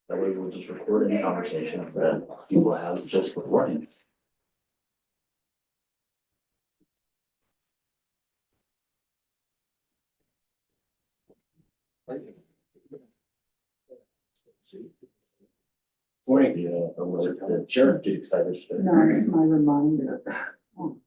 That way we'll just record any conversations that people have just beforehand. Morning. The chair get excited. No, it's my reminder. Oh.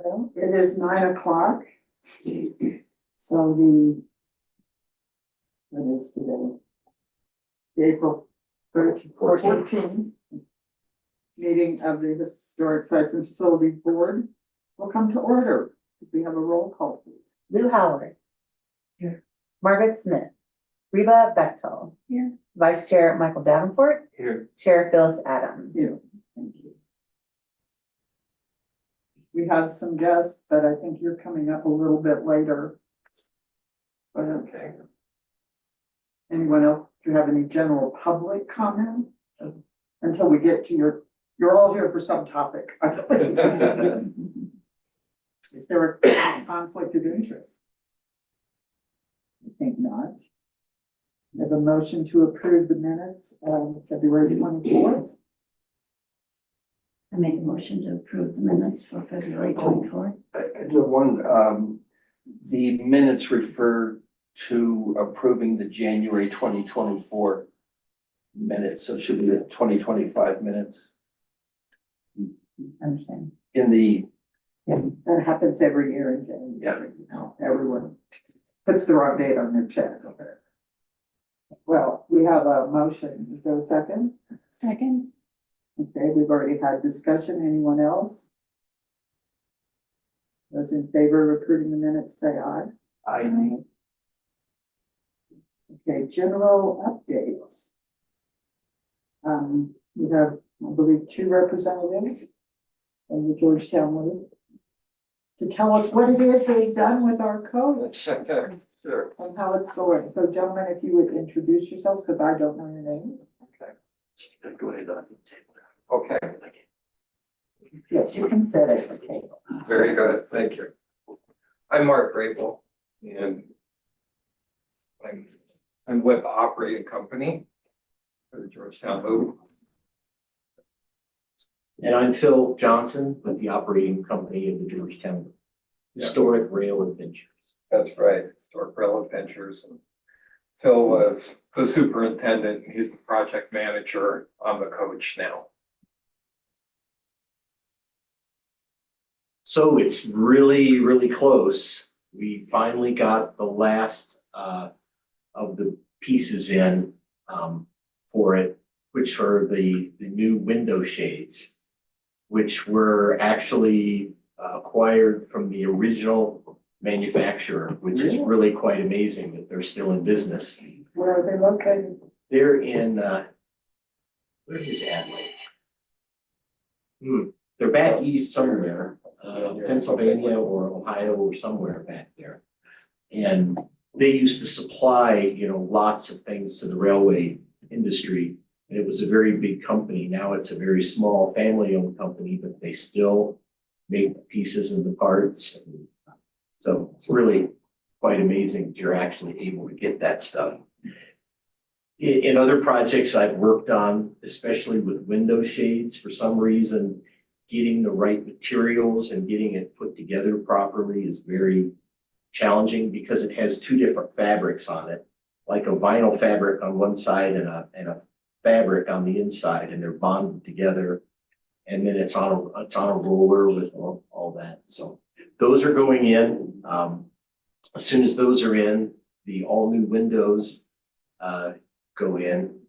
Well, it is 9 o'clock. So what is today? The April 14th meeting of the Historic Sites and Facilities Board will come to order. If we have a roll call, please. Lou Howard. Here. Margaret Smith. Reba Bechtel. Here. Vice Chair Michael Davenport. Here. Chair Phyllis Adams. You. Thank you. We have some guests, but I think you're coming up a little bit later. But okay. Anyone else? Do you have any general public comment? Until we get to you're all here for some topic. I believe. Is there a conflict of interest? I think not. We have a motion to approve the minutes of February 24th. I make a motion to approve the minutes for February 24th. I do have one, the minutes refer to approving the January 2024 minutes, so it should be the 2025 minutes. Understand. In the, That happens every year in January. You know, everyone puts the wrong date on their check. Well, we have a motion. Is there a second? Second. Okay, we've already had discussion. Anyone else? Those in favor of approving the minutes, say aye. Okay, general updates. We have, I believe, 2 representatives of the Georgetown League to tell us what it is they've done with our code sure, and how it's going. So gentlemen, if you would introduce yourselves, because I don't know your names. Go ahead. okay, Yes, you can sit at the table. very good, thank you. I'm Mark Grable, and I'm with the operating company for the Georgetown Loop. And I'm Phil Johnson with the operating company of the Georgetown Historic Rail Adventures. That's right, Historic Rail Adventures. And Phil was the superintendent, and he's the project manager on the coach now. So it's really, really close. We finally got the last of the pieces in for it, which are the new window shades, which were actually acquired from the original manufacturer, which is really quite amazing that they're still in business. Where are they located? They're in where is Adelaide? They're back east somewhere, Pennsylvania or Ohio or somewhere back there. And they used to supply, lots of things to the railway industry. And it was a very big company. Now it's a very small family-owned company, but they still make the pieces and the parts. So it's really quite amazing that you're actually able to get that stuff. In other projects I've worked on, especially with window shades, for some reason, getting the right materials and getting it put together properly is very challenging because it has 2 different fabrics on it, like a vinyl fabric on one side and a fabric on the inside, and they're bonded together. And then it's on a roller with all that. So those are going in. As soon as those are in, the all new windows go in.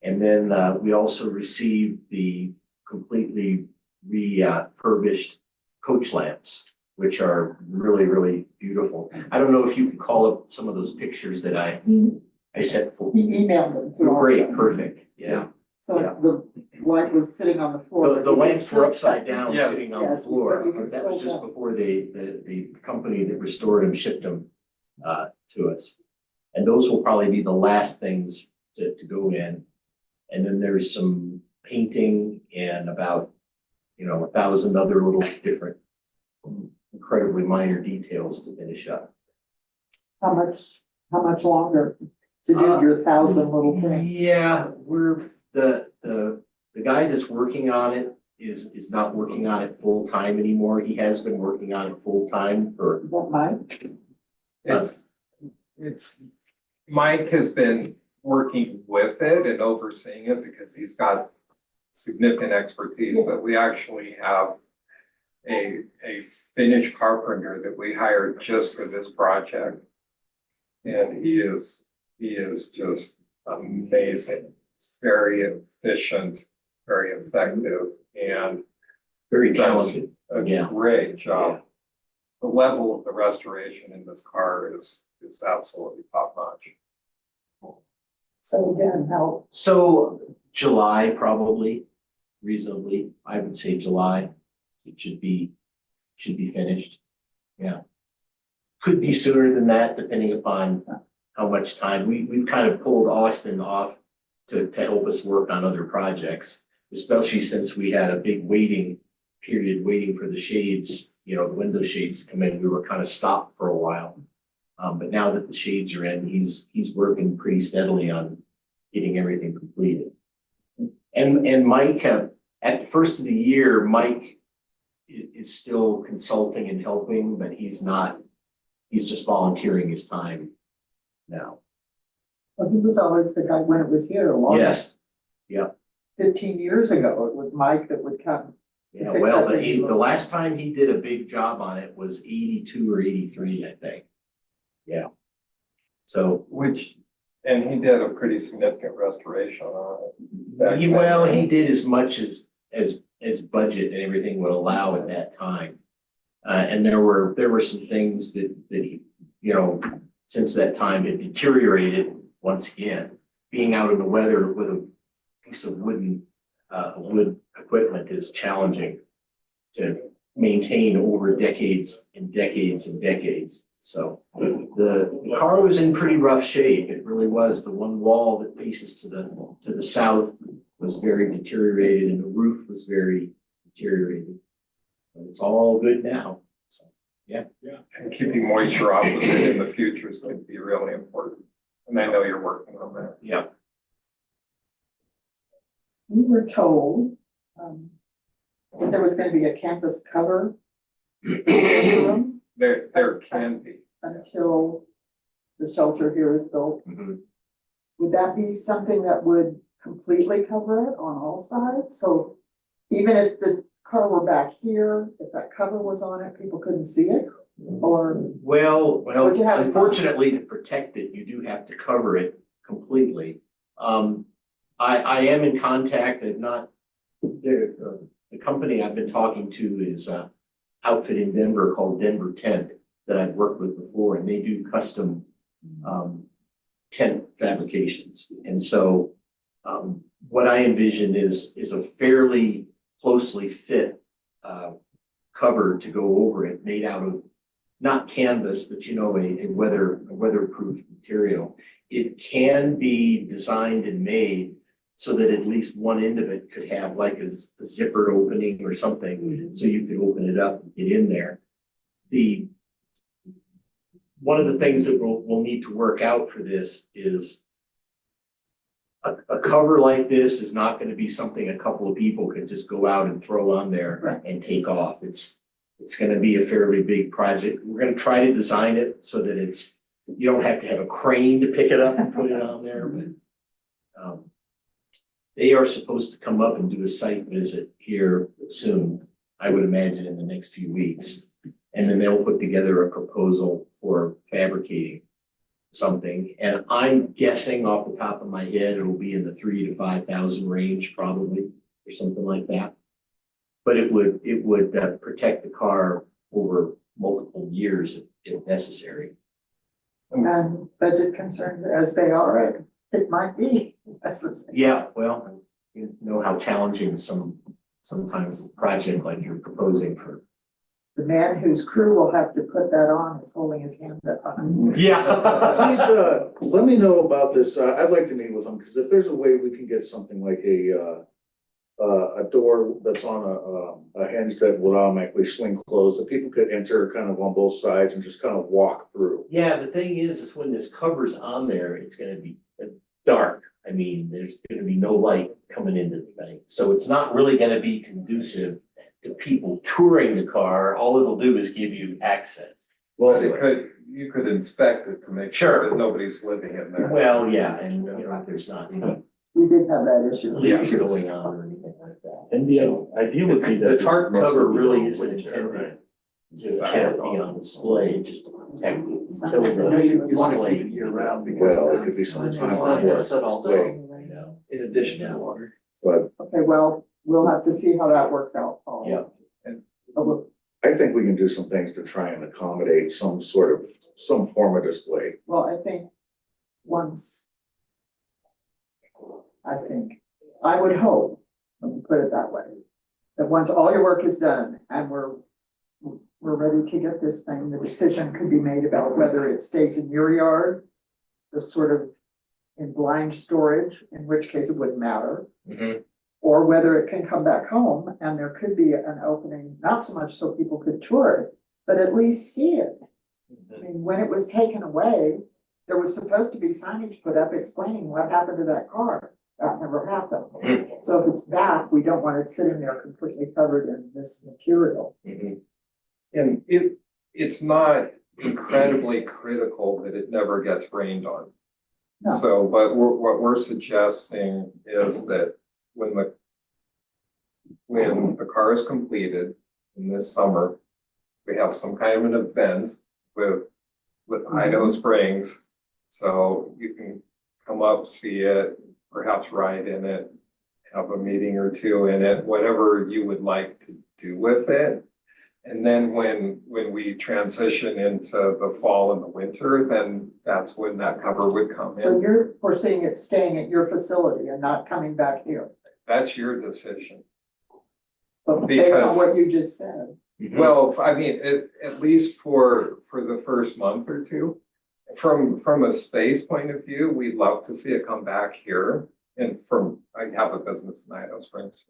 And then we also received the completely refurbished coach lamps, which are really, really beautiful. I don't know if you can call up some of those pictures that I sent for. He emailed them. to all of Great, us. perfect, yeah. So the light was sitting on the floor. The but you can lamps were still upside check. down, Yes. sitting on the Yes, floor. but you can That was still just go. before the company that restored them shipped them to us. And those will probably be the last things to go in. And then there's some painting and about, 1,000 other little different incredibly minor details to finish up. How much longer to do your 1,000 little things? Yeah, we're, the guy that's working on it is not working on it full time anymore. He has been working on it full time for, Is that Mike? It's, Mike has been working with it and overseeing it because he's got significant expertise, but we actually have a Finnish carpenter that we hired just for this project. And he is just amazing. It's very efficient, very effective, and very does talented. a Yeah. great job. The level of the restoration in this car is absolutely top notch. So again, how, So July, probably, reasonably, I would say July, it should be finished. Yeah. Could be sooner than that, depending upon how much time. We've kind of pulled Austin off to help us work on other projects, especially since we had a big period waiting for the shades, the window shades to come in. We were kind of stopped for a while. But now that the shades are in, he's working pretty steadily on getting everything completed. And Mike, at the first of the year, Mike is still consulting and helping, but he's just volunteering his time now. well, he was always the guy when it was here, a long Yes, 15 years ago, it was Mike that would come. to yeah, fix well, up his the little- last time he did a big job on it was 82 or 83, I think. Yeah. So, And he did a pretty significant restoration on it. he did as much as budget and everything would allow at that time. And there were some things that he, since that time had deteriorated once again. Being out in the weather with a piece of wood equipment is challenging to maintain over decades and decades and decades. So the car was in pretty rough shape. It really was. The one wall that faces to the south was very deteriorated and the roof was very deteriorated. But it's all good now. So, yeah. And keeping moisture off of it in the future is going to be really important. And I know you're working on that. Yeah. We were told that there was gonna be a campus cover interim There can be. until the shelter here is built. Mhm. Would that be something that would completely cover it on all sides? So even if the car were back here, if that cover was on it, people couldn't see it? Or, Well, What'd you have in mind? unfortunately, to protect it, you do have to cover it completely. I am in contact, if not, the company I've been talking to is a outfit in Denver called Denver Tent that I've worked with before, and they do custom tent fabrications. And so what I envision is a fairly closely fit cover to go over it, made out of not canvas, but a weatherproof material. It can be designed and made so that at least one end of it could have like a zippered opening or something, so you could open it up and get in there. One of the things that we'll need to work out for this is a cover like this is not gonna be something a couple of people could just go out and throw on there Right. and take off. It's gonna be a fairly big project. We're gonna try to design it so that you don't have to have a crane to pick it up and put it on there, but they are supposed to come up and do a site visit here soon, I would imagine in the next few weeks. And then they'll put together a proposal for fabricating something. And I'm guessing off the top of my head, it'll be in the 3,000 to 5,000 range probably, or something like that. But it would protect the car over multiple years if necessary. and budget concerns as they are, it might be necessary. Yeah, well, you know how challenging sometimes a project like you're proposing for The man whose crew will have to put that on is holding his hand up. Yeah. Please, let me know about this. I'd like to meet with them, because if there's a way we can get something like a door that's on a hinge that would automatically swing closed, that people could enter kind of on both sides and just kind of walk through. Yeah, the thing is when this cover's on there, it's gonna be dark. I mean, there's gonna be no light coming into the thing, so it's not really gonna be conducive to people touring the car. All it'll do is give you access. But you could inspect it to make sure Sure. that nobody's living in there. Well, yeah, and you know, there's not any We did have that issue. leaks going on or anything like that. And the So, idea would be that. the tarp it's cover mostly really on isn't winter, intended right? to can't be on display, just to protect the Something that until you the want to display. keep it year-round Well, it could be some time on Yeah. display, You know, In addition to water. but Okay, well, we'll have to see how that works out, Paul. Yeah. But we'll- I think we can do some things to try and accommodate some form of display. Well, I think I would hope, let me put it that way, that once all your work is done and we're ready to get this thing, the decision could be made about whether it stays in your yard, the sort of in blind storage, in which case it wouldn't matter, Mhm. or whether it can come back home and there could be an opening, not so much so people could tour it, but at least see it. I mean, when it was taken away, there was supposed to be signage put up explaining what happened to that car. That never happened. So if it's back, we don't want it sitting there completely covered in this material. Mhm. And it's not incredibly critical that it never gets rained on. No. So, but what we're suggesting is that when the car is completed in this summer, we have some kind of an event with Idaho Springs. So you can come up, see it, perhaps ride in it, have a meeting or two in it, whatever you would like to do with it. And then when we transition into the fall and the winter, then that's when that cover would come So in. you're foreseeing it staying at your facility and not coming back here. That's your decision. But based on Because- what you just said, Well, I mean, at least for the first month or two, from a space point of view, we'd love to see it come back here. And I have a business in Idaho Springs.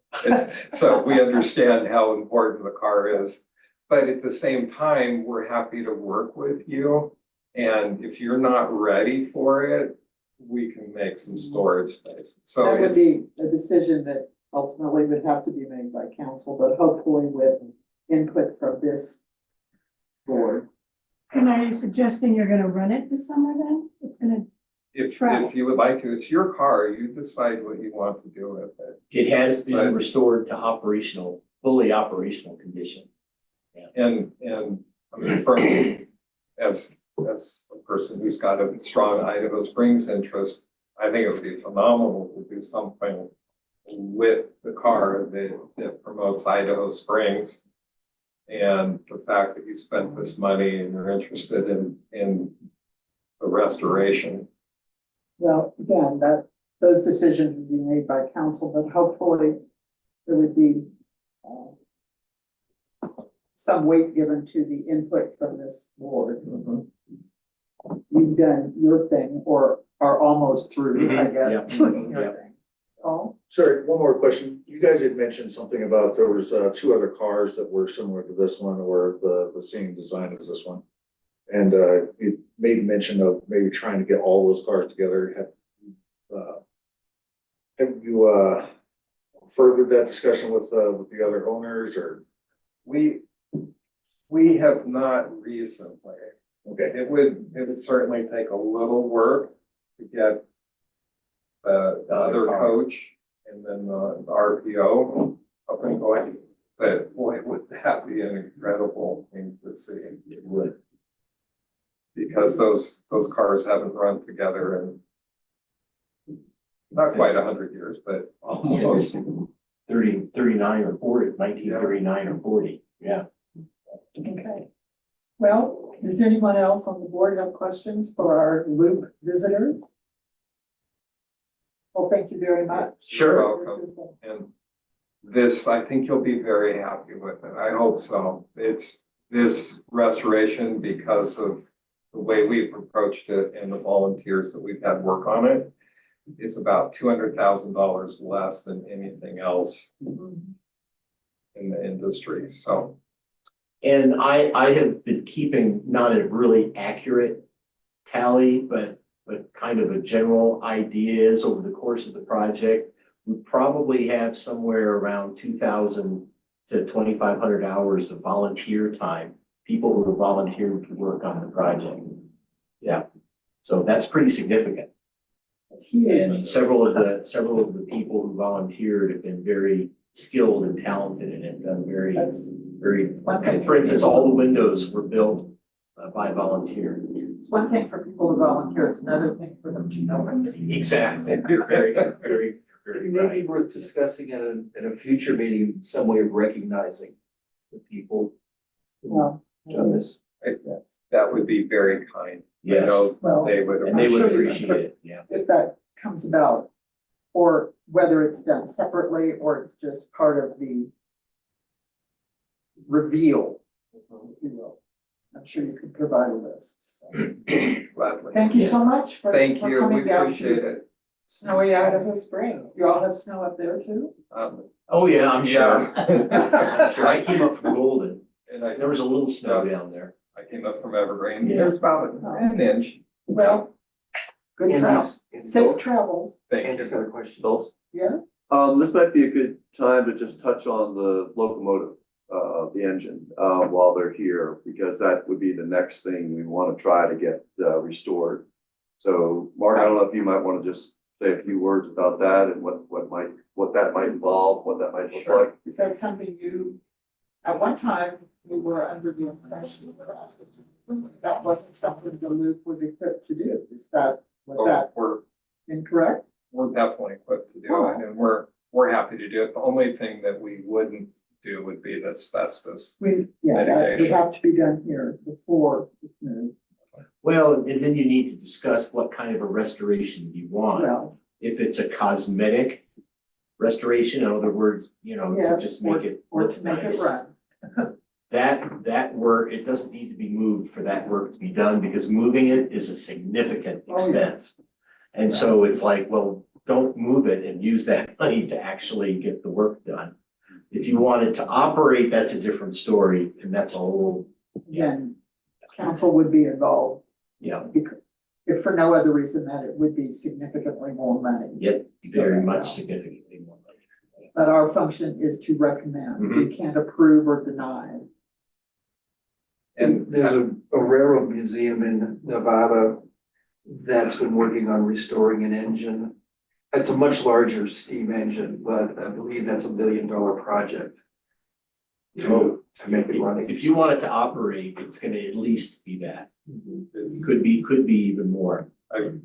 So we understand how important the car is. But at the same time, we're happy to work with you. And if you're not ready for it, we can make some storage space. So that would it's, be a decision that ultimately would have to be made by council, but hopefully with input from this board. And are you suggesting you're gonna run it this summer then? It's gonna, if you would like to, it's your car, you decide what you want to do with it. It has been Right. restored to fully operational condition. And I mean, as a person who's got a strong Idaho Springs interest, I think it would be phenomenal to do something with the car that promotes Idaho Springs. And the fact that you spent this money and you're interested in the restoration. Well, again, those decisions would be made by council, but hopefully there would be some weight given to the input from this board. You've done your thing or are almost through, I Mhm, guess, yeah. doing your Yeah. thing. Oh, Sorry, one more question. You guys had mentioned something about there was two other cars that were similar to this one, or the same design as this one. And you made mention of maybe trying to get all those cars together. Have you furthered that discussion with the other owners, or? We have not recently. Okay, It would certainly take a little work to get the other coach and then the RPO up and going. But boy, would that be an incredible thing to see. It would. Because those cars haven't run together in not quite 100 years, but almost. 39 or 40, 1939 or 40, yeah. okay. Well, does anyone else on the board have questions for our loop visitors? Well, thank you very much. Sure. This is a- And this, I think you'll be very happy with it. I hope so. It's this restoration, because of the way we've approached it and the volunteers that we've had work on it, is about $200,000 less than anything else in the industry, so. And I have been keeping not a really accurate tally, but kind of a general idea is over the course of the project, we probably have somewhere around 2,000 to 2,500 hours of volunteer time, people who are volunteered to work on the project. Yeah, so that's pretty significant. It's huge. And several of the people who volunteered have been very skilled and talented and have done That's very, one thing. for instance, all the windows were built by volunteer. It's one thing for people to volunteer, it's another thing for them to know what they need. Exactly, very, very It may be worth discussing in a future meeting, some way of recognizing the people who Well, done this. yes. That would be very kind. I Yes, know Well, they would. and they I'm would sure you can appreciate put- it, yeah. if that comes about, or whether it's done separately or it's just part of the reveal, if you will. I'm sure you could provide a list. So, Gladly. thank you so much for Thank for you, we coming down appreciate to it. snowy Idaho Springs. You all have snow up there too? Oh, yeah, I'm sure. Yeah. I'm sure. I came up from Golden. And I There was a little snow down there. I came up from Evergreen, Yeah. there's about an inch. Well, good travel, Andy's- safe travels, Thank Andy's you. got a question. yeah? This might be a good time to just touch on the locomotive, the engine, while they're here, because that would be the next thing we want to try to get, restored. So, Mark, I don't know if you might want to just say a few words about that and what that might involve, what that might look Sure. like. Is that something you, at one time, we were under the impression that wasn't something the loop was equipped to do? Was Oh, that We're incorrect? definitely equipped to do it, and we're happy to do it. The only thing that we wouldn't do would be the asbestos. That would Mitigation. have to be done here before it's moved. Well, and then you need to discuss what kind of a restoration you want. Well, If it's a cosmetic restoration, in other words, to yes, just make it or look to make it nice. run. That work, it doesn't need to be moved for that work to be done, because moving it is a significant Oh, yeah. expense. And so it's like, well, don't move it and use that money to actually get the work done. If you want it to operate, that's a different story, and that's a whole, Then council would be involved, yeah, if for no other reason that it would be significantly more money. yet very much significantly more money. But our function is to recommend. Mm-hmm. We can't approve or deny. And there's a railroad museum in Nevada that's been working on restoring an engine. It's a much larger steam engine, but I believe that's $1 billion project to make it running. If you want it to operate, it's gonna at least be that. It's Could be even more. $1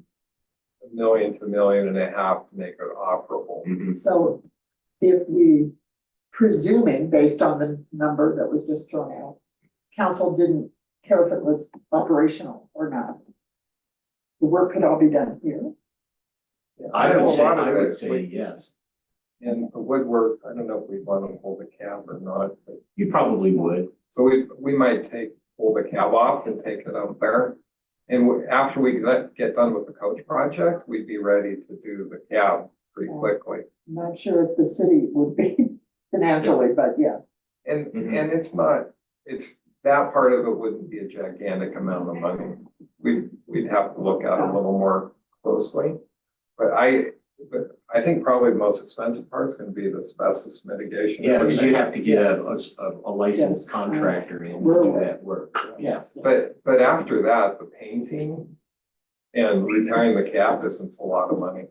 million to $1.5 million to make it operable. So if we, presuming based on the number that was just thrown out, council didn't care if it was operational or not. The work could all be done here. I would know a say, lot of I would it, say like, yes. And the woodwork, I don't know if we want to hold the cab or not, but You probably would. so we might pull the cab off and take it out there. And after we get done with the coach project, we'd be ready to do the cab pretty quickly. I'm not sure if the city would be financially, but yeah. And, Mhm. and it's, that part of it wouldn't be a gigantic amount of money. We'd have to look at it a little more closely. But I think probably the most expensive part is gonna be the asbestos mitigation. Yeah, because you have to get Yes. a licensed Yes. contractor in to We're do aware. that work. Yeah. Yes. But after that, the painting and repairing the cab isn't a lot of money.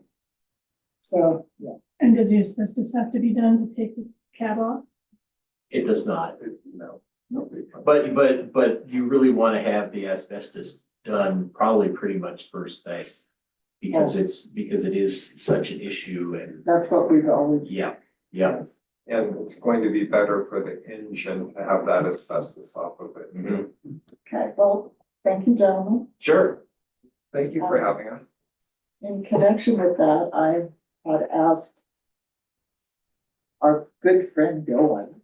So, yeah. And does the asbestos have to be done to take the cab off? It does not. No. But you really want to have the asbestos done probably pretty much first thing. Because it is such an issue and, That's what we've always. yeah, yeah. Yes. And it's going to be better for the engine to have that asbestos off of it. Mhm. Okay, well, thank you, gentlemen. Sure. Thank you for having us. In connection with that, I had asked our good friend Dylan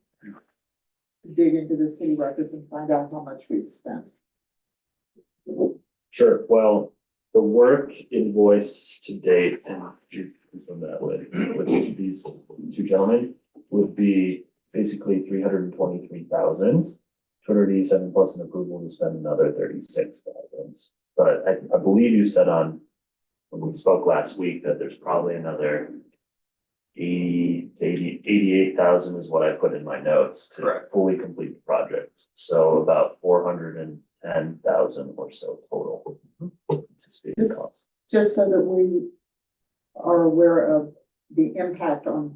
to dig into the city records and find out how much we've spent. Sure, well, the work invoiced to date, and you confirm that with these two gentlemen, would be basically 323,287 plus an approval to spend another 36,000. But I believe you said when we spoke last week, that there's probably another 88,000 is what I put in my notes to Correct. fully complete the project. So about 410,000 or so total anticipated cost. Just so that we are aware of the impact on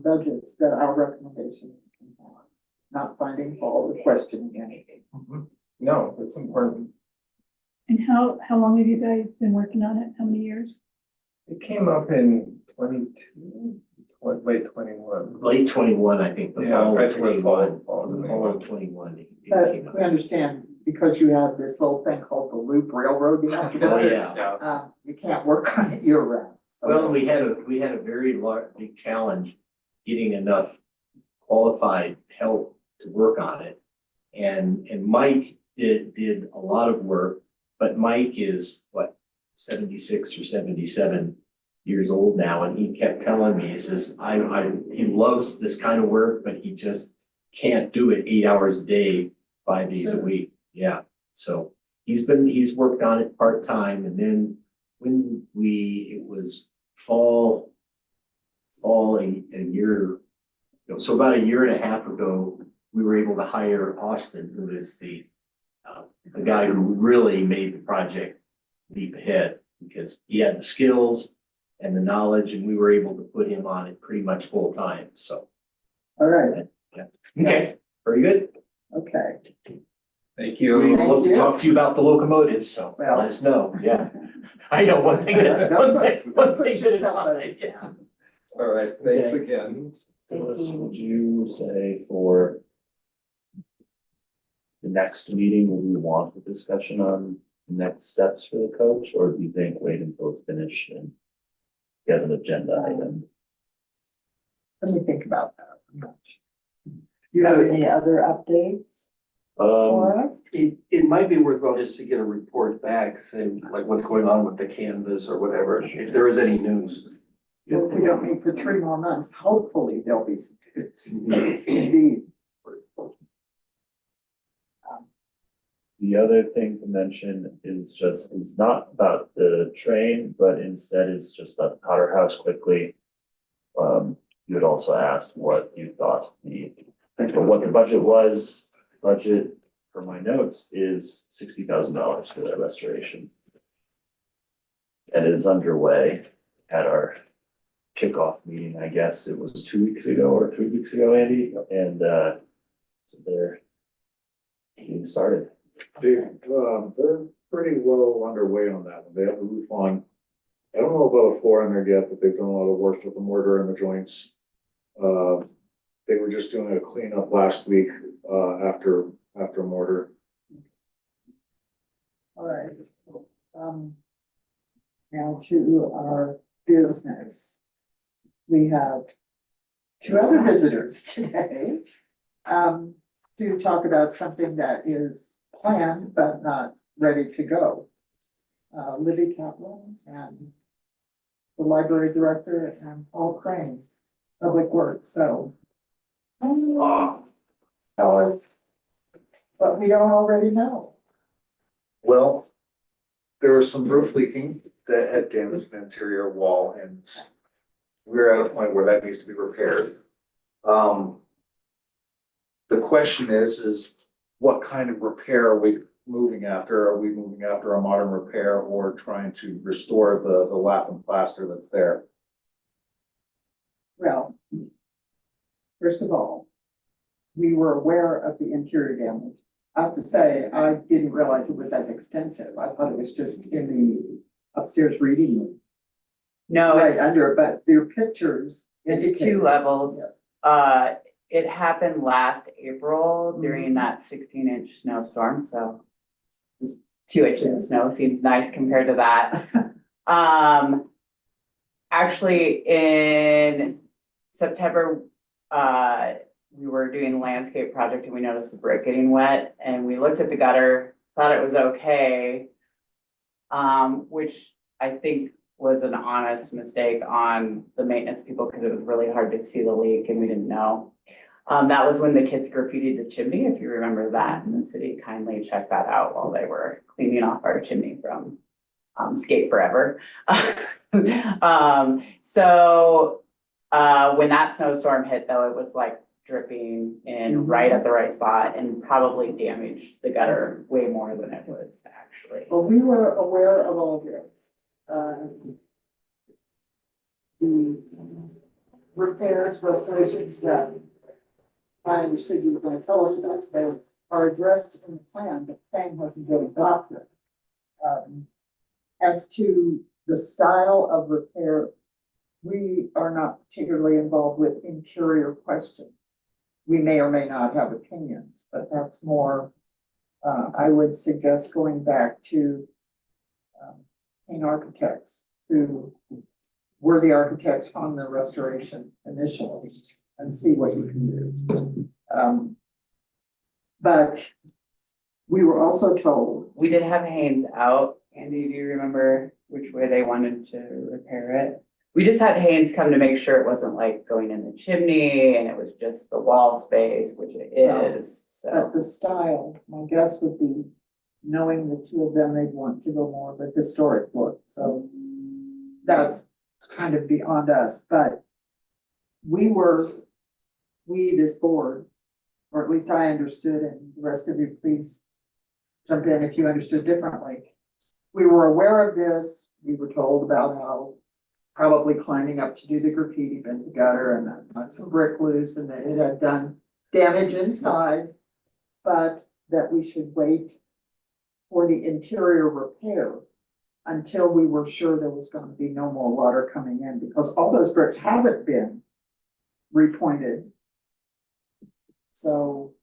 budgets that our recommendations can have. Not finding fault or questioning anything. No, it's important. And how long have you guys been working on it? How many years? It came up in late 21. Late 21, I think, the Yeah, fall I of think it's 21, fall of the fall of 21. it But came up. we understand, because you have this little thing called the Loop Railroad you have to Oh, go. yeah. You can't work on it year round. So- Well, we had a very big challenge getting enough qualified help to work on it. And Mike did a lot of work, but Mike is 76 or 77 years old now, and he kept telling me, he says, he loves this kind of work, but he just can't do it 8 hours a day, 5 days a Sure. week. Yeah, so he's worked on it part-time, and then when it was fall a year, so about a year and a half ago, we were able to hire Austin, who is the guy who really made the project leap ahead, because he had the skills and the knowledge, and we were able to put him on it pretty much full time, so. All right, Okay, very good. okay. Thank We you. would love to talk to you about the locomotive, so let Well- us know, yeah. I know one thing at Don't one thing at a yourself time, yeah. All right, thanks again. Phyllis, would you say for the next meeting, would we want the discussion on next steps for the coach, or do you think wait until it's finished and get an agenda item? Let me think about that. You have any other updates for us? It might be worthwhile just to get a report back, saying like what's going on with the canvas or whatever, if there is any news. If we don't meet for 3 more months, hopefully there'll be some news. Indeed. The other thing to mention is it's not about the train, but instead is just about the Potter House quickly. You had also asked what you thought what the budget was. Budget for my notes is $60,000 for that restoration. And it is underway at our kickoff meeting, I guess it was 2 weeks ago or 3 weeks ago, Andy, and so they're getting started. They're pretty well underway on that one. They have the roof on. I don't know about a floor in there yet, but they've done a lot of work with the mortar and the joints. They were just doing a cleanup last week, after mortar. All right. Now to our business. We have 2 other visitors today. To talk about something that is planned but not ready to go. Libby Kaplan and the library director and Paul Crane, Public Works, so. Tell us what we don't already know. Well, there was some roof leaking that had damaged the interior wall, and we're at a point where that needs to be repaired. The question is what kind of repair are we moving after? Are we moving after a modern repair or trying to restore the lath and plaster that's there? Well, first of all, we were aware of the interior damage. I have to say, I didn't realize it was as extensive. I thought it was just in the upstairs reading room. No, Right it's, under, but your pictures. it's indicate- 2 levels. Yes. It happened last April during that 16-inch snowstorm, so it's 2 inches of snow seems nice compared to that. Actually, in September, we were doing a landscape project and we noticed the brick getting wet and we looked at the gutter, thought it was okay. Which I think was an honest mistake on the maintenance people because it was really hard to see the leak and we didn't know. That was when the kids graffitied the chimney, if you remember that, and the city kindly checked that out while they were cleaning off our chimney from Skate Forever. So when that snowstorm hit though, it was like dripping in right at the right spot and probably damaged the gutter way more than it was actually. Well, we were aware of all this. The repairs, restorations that I understood you were gonna tell us about today are addressed in the plan, but the plan hasn't been adopted. As to the style of repair, we are not particularly involved with interior questions. We may or may not have opinions, but that's more, I would suggest going back to Payne Architects, who were the architects on the restoration initially, and see what you can do. But we were also told, We did have Haynes out. Andy, do you remember which way they wanted to repair it? We just had Haynes come to make sure it wasn't like going in the chimney and it was just the wall space, which it is, but so. the style, my guess would be, knowing the two of them, they'd want to go more of a historic look, so that's kind of beyond us, but this board, or at least I understood, and the rest of you, please jump in if you understood differently. We were aware of this, we were told about how probably climbing up to do the graffiti bent the gutter and knocked some brick loose and that it had done damage inside, but that we should wait for the interior repair until we were sure there was going to be no more water coming in, because all those bricks haven't been repointed. So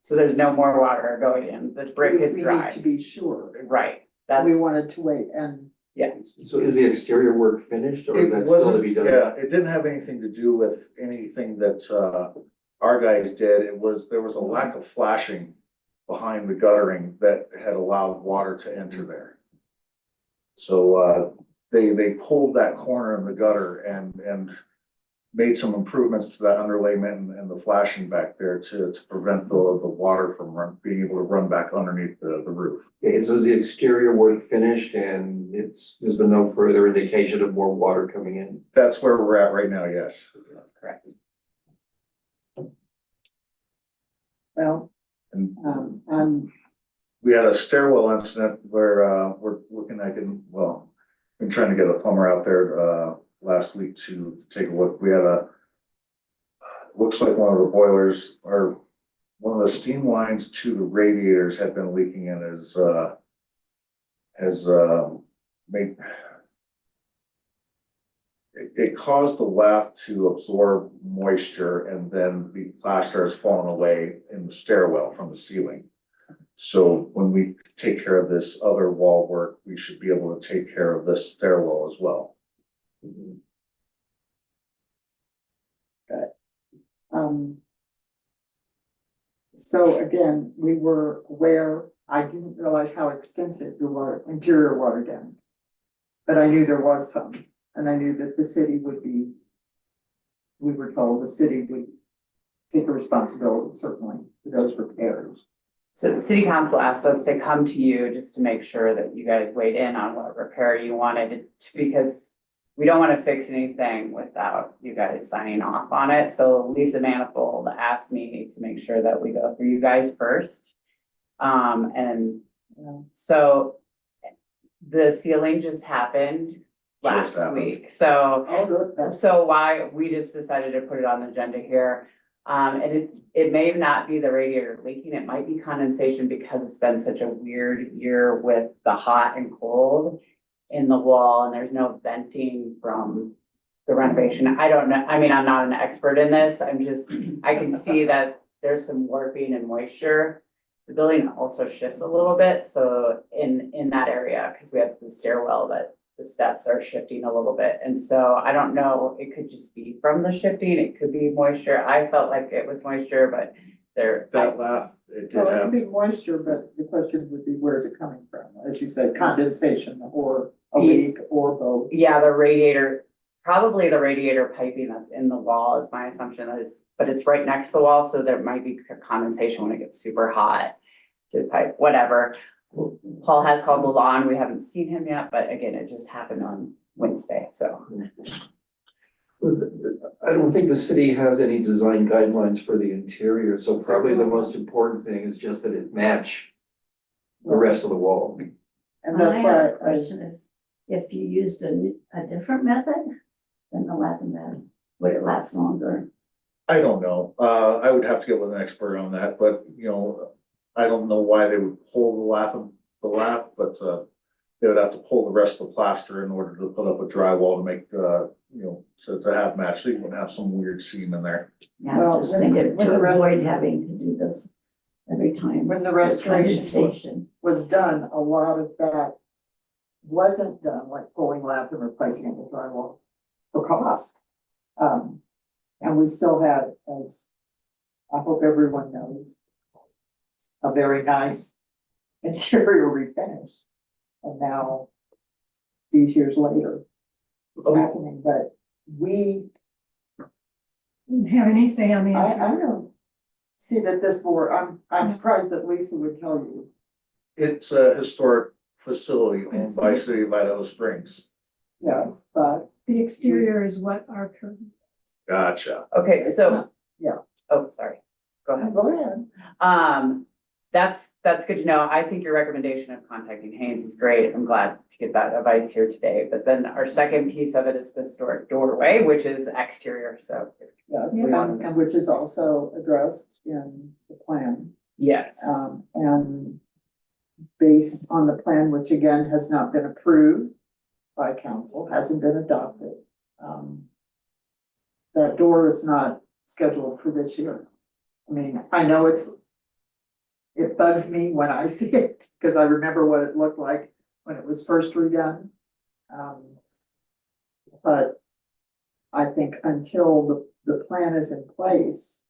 there's no more water going in, the brick we is need dry, to be sure. right, that's, We wanted to wait, and So is the exterior work finished or is It that still to wasn't, be done? yeah, it didn't have anything to do with anything that, our guys did. There was a lack of flashing behind the guttering that had allowed water to enter there. So, they pulled that corner in the gutter and made some improvements to that underlayment and the flashing back there to prevent the water from being able to run back underneath the roof. Okay, so is the exterior work finished and there's been no further indication of more water coming in? That's where we're at right now, yes. that's correct. well, And we had a stairwell incident where, we're looking at getting, well, been trying to get a plumber out there, last week to take a look. We had looks like one of the boilers or one of the steam lines to the radiators had been leaking and has made, it caused the lath to absorb moisture and then the plaster has fallen away in the stairwell from the ceiling. So when we take care of this other wall work, we should be able to take care of this stairwell as well. So again, we were aware, I didn't realize how extensive your interior water damage. But I knew there was some, and I knew that the city would be, we were told the city would take the responsibility certainly for those repairs. So the city council asked us to come to you just to make sure that you guys weighed in on what repair you wanted to, because we don't want to fix anything without you guys signing off on it. So Lisa Manifold asked me to make sure that we go through you guys first. So the ceiling just happened last week. So Oh, that's, so why, we just decided to put it on the agenda here. And it may not be the radiator leaking, it might be condensation because it's been such a weird year with the hot and cold in the wall and there's no venting from the renovation. I don't know, I mean, I'm not an expert in this, I can see that there's some warping and moisture. The building also shifts a little bit, so in that area, because we have the stairwell that the steps are shifting a little bit. And so I don't know, it could just be from the shifting, it could be moisture. I felt like it was moisture, but there. That laugh, it did Well, it have. could be moisture, but the question would be, where is it coming from? As you said, condensation or a Yeah. leak or both. Yeah, the radiator, probably the radiator piping that's in the wall is my assumption is, but it's right next to the wall, so there might be condensation when it gets super hot to the pipe, whatever. Paul has called Milan, we haven't seen him yet, but again, it just happened on Wednesday, so. I don't think the city has any design guidelines for the interior, so probably the most important thing is just that it match the rest of the wall. And that's I why have a question, if you used a different method than the laughing gas, would it last longer? I don't know, I would have to get with an expert on that, but, you know, I don't know why they would pull the lath, but, they would have to pull the rest of the plaster in order to put up a drywall to make, you know, to have match, so you wouldn't have some weird seam in there. Yeah, Well, I'm just when- thinking when to the rest- avoid having to do this every time. when the It's restoration condensation. was done, a lot of that wasn't done, like pulling lath and replacing it with drywall for cost. And we still had, as I hope everyone knows, a very nice interior refinish. And now, these years later, it's happening, but we, Didn't have any say on the. I don't see that this board, I'm surprised that Lisa would tell you. It's a historic facility owned by City of Idaho Springs. Yes, but The exterior is what our current. Gotcha. Okay, it's so, not, oh, sorry, go ahead. go ahead. That's good to know. I think your recommendation of contacting Haynes is great. I'm glad to get that advice here today. But then our second piece of it is the historic doorway, which is exterior, so. Yes, Yeah. and which is also addressed in the plan. Yes. And based on the plan, which again has not been approved by council, hasn't been adopted. That door is not scheduled for this year. I mean, I know it bugs me when I see it, because I remember what it looked like when it was first redone. But I think until the plan is in place,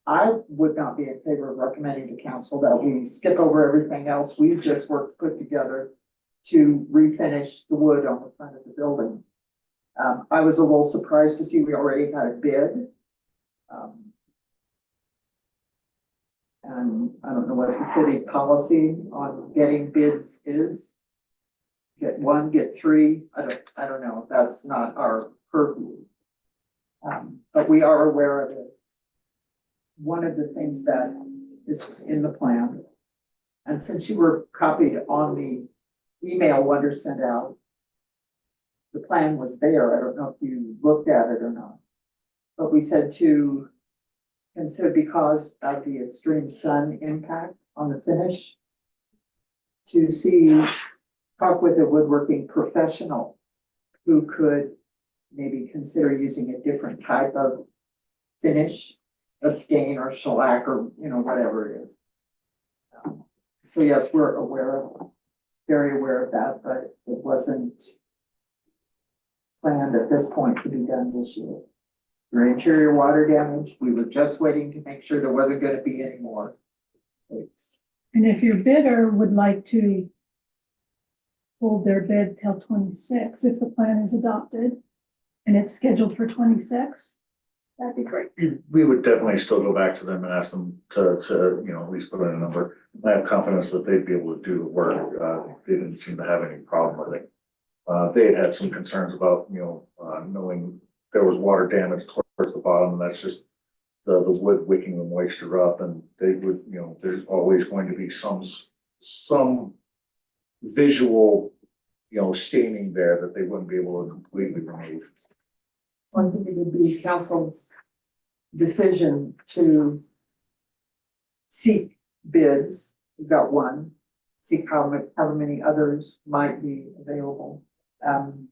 I would not be in favor of recommending to council that we skip over everything else we've just put together to refinish the wood on the front of the building. I was a little surprised to see we already had a bid. And I don't know what the city's policy on getting bids is. Get one, get three, I don't know, that's not our purview. But we are aware of it. One of the things that is in the plan, and since you were copied on the email Wonder sent out, the plan was there, I don't know if you looked at it or not. But we said to consider, because of the extreme sun impact on the finish, to talk with a woodworking professional who could maybe consider using a different type of finish, a stain or shellac or, you know, whatever it is. So yes, we're very aware of that, but it wasn't planned at this point to be done this year. Your interior water damage, we were just waiting to make sure there wasn't gonna be any more. And if your bidder would like to hold their bid till 26, if the plan is adopted and it's scheduled for 26, that'd be great. We would definitely still go back to them and ask them to, you know, at least put in a number. I have confidence that they'd be able to do the work. They didn't seem to have any problem with it. They had some concerns about, you know, knowing there was water damage towards the bottom, and that's just the wood wicking the moisture up, and they would, you know, there's always going to be some visual, you know, staining there that they wouldn't be able to completely remove. I think it would be council's decision to seek bids. We've got one, see how many others might be available. And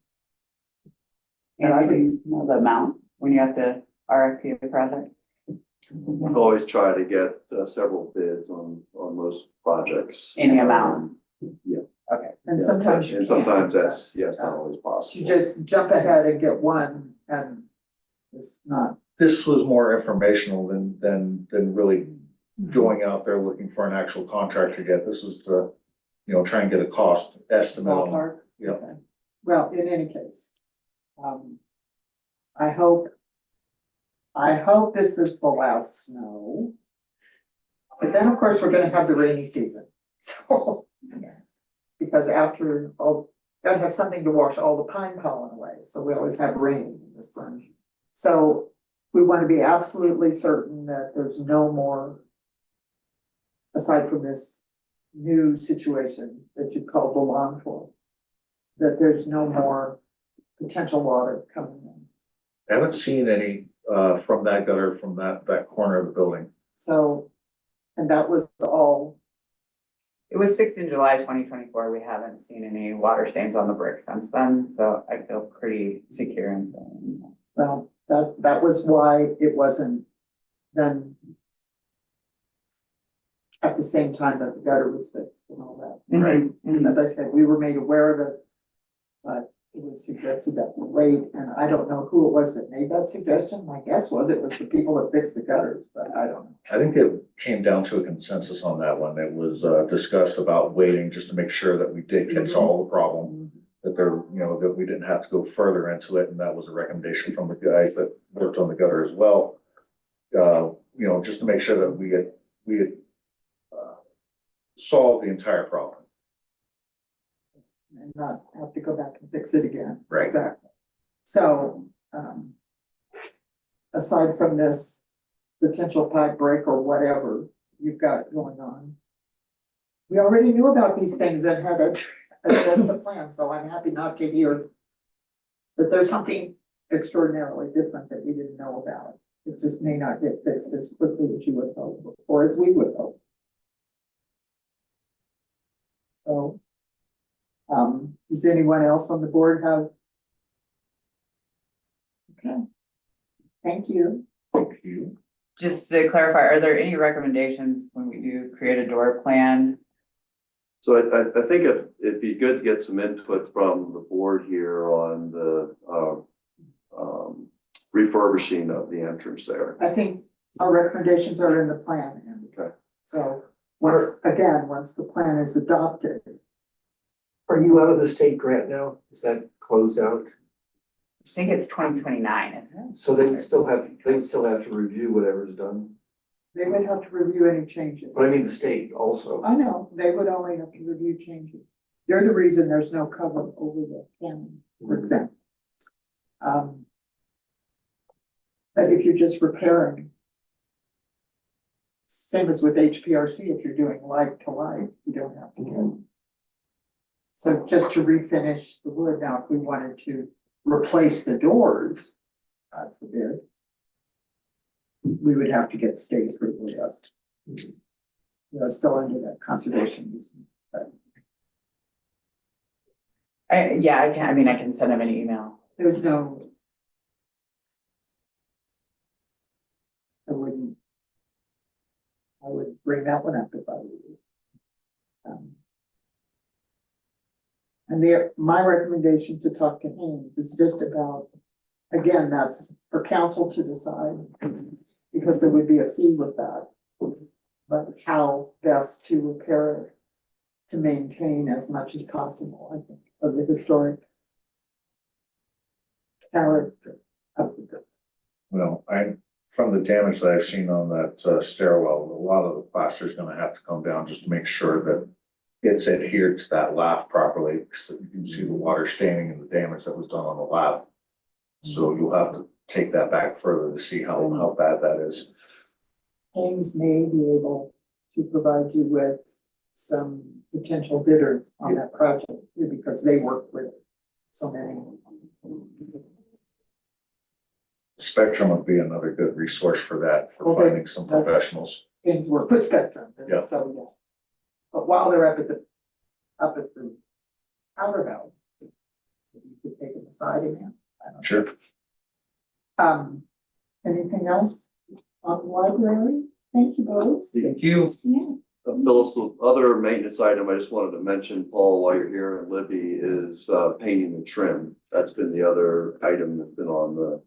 I do know the amount when you have to RFP the project. We always try to get several bids on most projects. Any amount. Yeah. Okay, And Yeah, sometimes you and can't. sometimes that's, yes, not always possible. You just jump ahead and get one and it's not. This was more informational than really going out there looking for an actual contractor yet. This was to, try and get a cost estimate on. Ballpark. Yeah. Okay. Well, in any case, I hope this is the last snow. But then, of course, we're gonna have the rainy season, so. Because after, gotta have something to wash all the pine pollen away, so we always have rain in the spring. So we want to be absolutely certain that there's no more, aside from this new situation that you called the lawn for, that there's no more potential water coming in. I haven't seen any from that gutter, from that corner of the building. So, and that was all, It was fixed in July 2024. We haven't seen any water stains on the brick since then, so I feel pretty secure in saying that. well, that was why it wasn't then at the same time that the gutter was fixed and all that. Mhm, mhm. As I said, we were made aware of it, but it was suggested that we wait, and I don't know who it was that made that suggestion. My guess was it was the people that fixed the gutters, but I don't know. I think it came down to a consensus on that one. It was discussed about waiting just to make sure that we did catch all the problem. That that we didn't have to go further into it, and that was a recommendation from the guys that worked on the gutter as well. Just to make sure that we had solved the entire problem. And not have to go back and fix it again. Right. Exactly. So, aside from this potential pipe break or whatever you've got going on, we already knew about these things that had addressed the plan, so I'm happy not to hear that there's something extraordinarily different that we didn't know about. It just may not get fixed as quickly as you would hope, or as we would hope. So, does anyone else on the board have? Okay, thank you. Thank you. Just to clarify, are there any recommendations when we do create a door plan? So I think it'd be good to get some input from the board here on the, refurbishing of the entrance there. I think our recommendations are in the plan. Andy. Okay. So, once the plan is adopted, Are you out of the state grant now? Is that closed out? I think it's 2029, isn't it? So they would still have to review whatever's done. they would have to review any changes. But I mean, the state also. I know, they would only have to review changes. They're the reason there's no cover over the cannon, for example. But if you're just repairing, same as with HPRC, if you're doing like to like, you don't have to get. So just to refinish the wood, now if we wanted to replace the doors, God forbid, we would have to get state approval, yes. Still under that conservation easement, but I can send him an email. there's no. I would bring that one up if I were you. And my recommendation to talk to Haynes is just about, again, that's for council to decide, because there would be a fee with that. But how best to repair it, to maintain as much as possible, I think, of the historic character of the building. Well, from the damage that I've seen on that stairwell, a lot of the plaster is gonna have to come down just to make sure that it's adhered to that lath properly, because you can see the water staining and the damage that was done on the lath. So you'll have to take that back further to see how bad that is. Haynes may be able to provide you with some potential bidders on that project, because they work with so many. Spectrum would be another good resource for that, for Okay. finding some professionals. Things work with Spectrum, Yeah. so, yeah. But while they're up at the powerhouse, you could take them aside again. I don't Sure. know. Anything else on the library? Thank you both. Thank you. Yeah. Phyllis, the other maintenance item I just wanted to mention, Paul, while you're here, and Libby, is painting the trim. That's been the other item that's been on the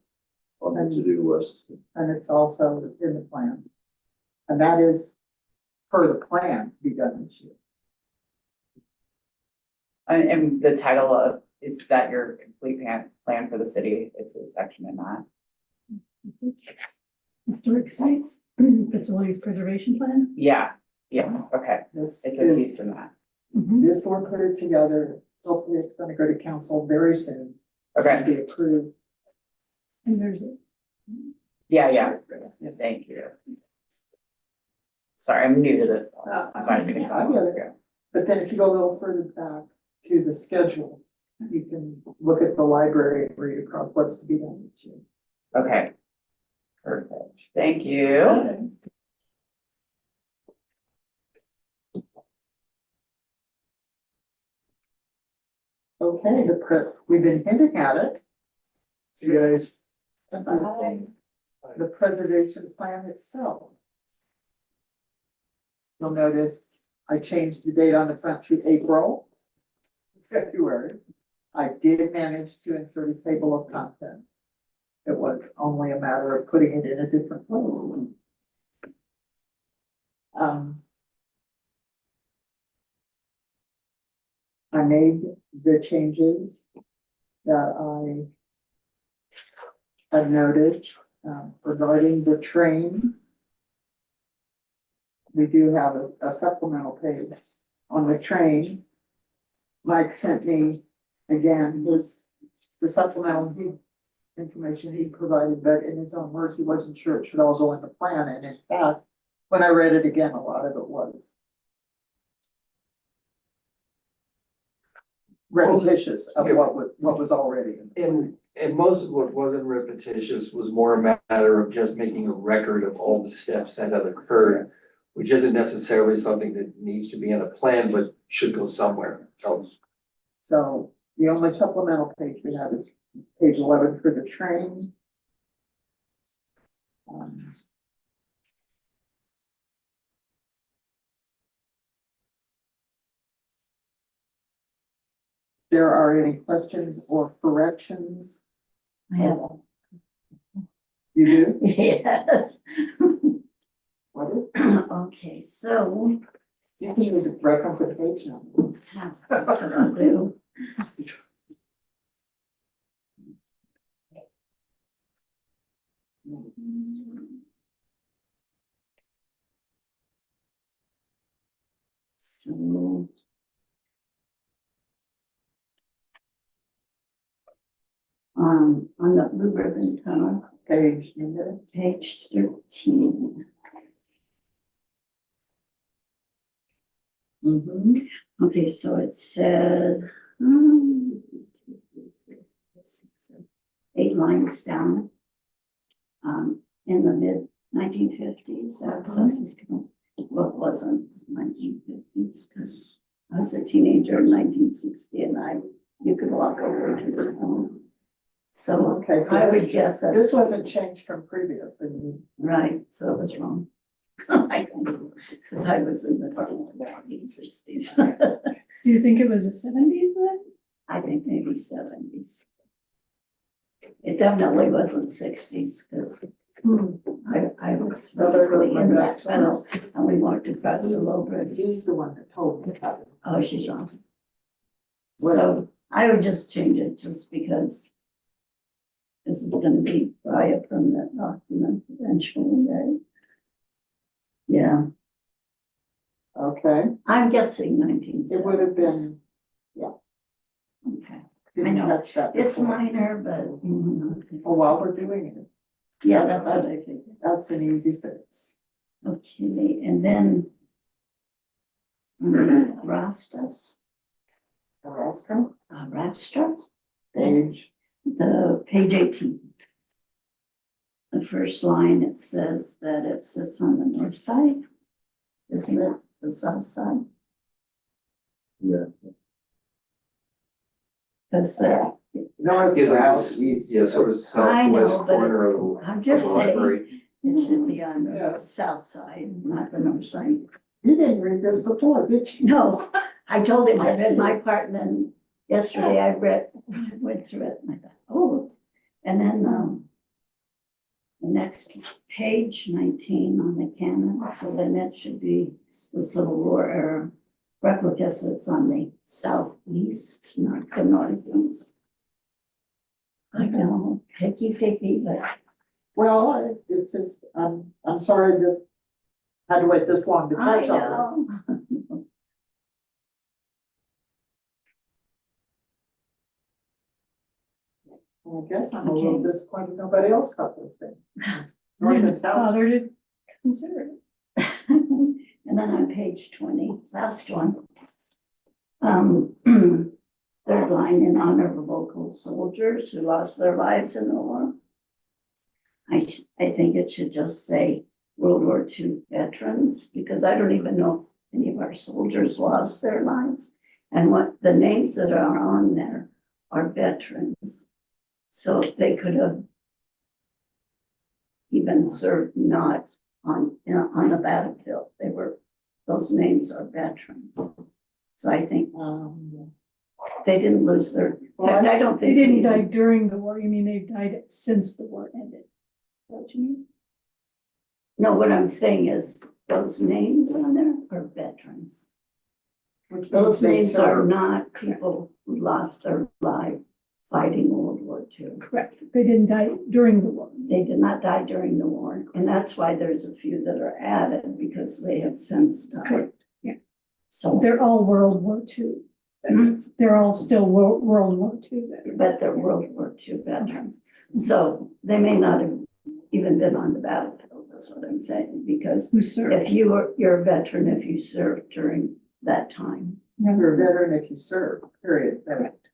to-do list. And it's also in the plan. And that is per the plan to be done this year. And the title of, is that your complete plan for the city? It's a section in that. Historic sites, facilities preservation plan. Yeah, okay. This It's a piece is, in that. this board put it together. Hopefully it's gonna go to council very soon. Okay, And be approved. And there's a yeah. Thank you. Sorry, I'm new to this. I get it. But then if you go a little further back to the schedule, you can look at the library and read across what's to be done each year. Okay. Perfect. Thank you. Okay, we've been hinting at it. See you guys. The preservation plan itself. You'll notice I changed the date on the front to April, February. I did manage to insert a table of contents. It was only a matter of putting it in a different place. I made the changes that I had noted regarding the train. We do have a supplemental page on the train. Mike sent me again the supplemental information he provided, but in his own words, he wasn't sure it should all go in the plan. And in fact, when I read it again, a lot of it was repetitious of what was already in. And most of what wasn't repetitious was more a matter of just making a record of all the steps that have occurred, which isn't necessarily something that needs to be in a plan, but should go somewhere else. So the only supplemental page we have is page 11 for the train. There are any questions or corrections? I have, You do? yes. What is? Okay, so, You can use a reference a page number. that's what I'll do. So. On the blue ribbon tunnel, Page number. page 13. Mm-hmm. Okay, so it said, 8 lines down. In the mid-1950s, access was given, well, it wasn't 1950s, because I was a teenager in 1960 and you could walk over to the home. So Okay, so I this- would guess that. This wasn't changed from previous. And Right, so it was wrong. Because I was in the 1960s. Do you think it was a 70s then? I think maybe 70s. It definitely wasn't 60s, because I was physically in that tunnel and we walked across the low bridge. he's the one that told me about it. Oh, she's wrong. So I would just change it just because this is gonna be probably a permanent document eventually, right? Yeah, Okay, I'm guessing 1970s. it would have been, Okay, didn't know. touch that. it's before. minor, but. Oh, while we're doing it, Yeah, that's what I figured. that's an easy fix. Okay, and then. Rastas, Rastra, Rastra, page, the page 18. The first line, it says that it sits on the north side, isn't it, the south side? Yeah. Because the, no, it's Is it southeast. yeah, sort of I know, southwest but corner of I'm of just the saying, library. it should be on Yeah. the south side, not the north side. You didn't read this before, did you? No, I told him I read my part and then yesterday I went through it and I thought, oh. And then, the next page 19 on the canon, so then it should be the Civil War era replica, so it's on the southeast, not the northeast. I know, picky, but Well, it's just, I'm sorry this had to wait this long to I catch on this. know. I guess I'm a little disappointed nobody else caught those things. North Didn't and south. bother to consider it. And then on page 20, last one. Third line, in honor of local soldiers who lost their lives in the war. I think it should just say World War II veterans, because I don't even know if any of our soldiers lost their lives. And what the names that are on there are veterans. So they could have even served not on the battlefield. Those names are veterans. So I think they didn't lose their, I don't They think. didn't die during the war, you mean they died since the war ended? Is that what you mean? No, what I'm saying is those names on there are veterans. Which means Those they names are served. not people who lost their life fighting World War II. Correct, they didn't die during the war. They did not die during the war, and that's why there's a few that are added, because they have since died. Correct, yeah. So, They're all World War II veterans. They're all still World War II veterans. but they're World War II veterans. So they may not have even been on the battlefield, that's what I'm saying, because Who served. if you're a veteran, if you served during that time. You're a veteran if you serve, period.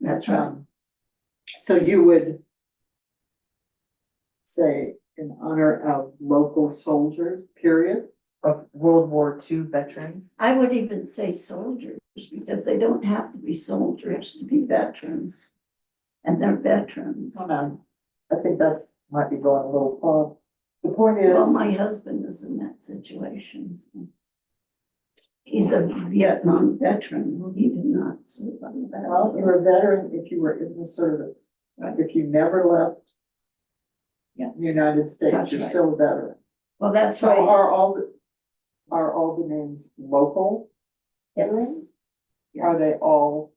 That's right. So you would say in honor of local soldiers, period? Of World War II veterans. I would even say soldiers, because they don't have to be soldiers to be veterans. And they're veterans. Hold on. I think that might be going a little far. The point is. Well, my husband is in that situation. So. He's a Vietnam veteran. He did not serve on the Well, battlefield. you're a veteran if you were in the service. Right. If you never left. Yeah. The United States, That's you're right. still a veteran. Well, that's So right. are all the names local veterans? Are they all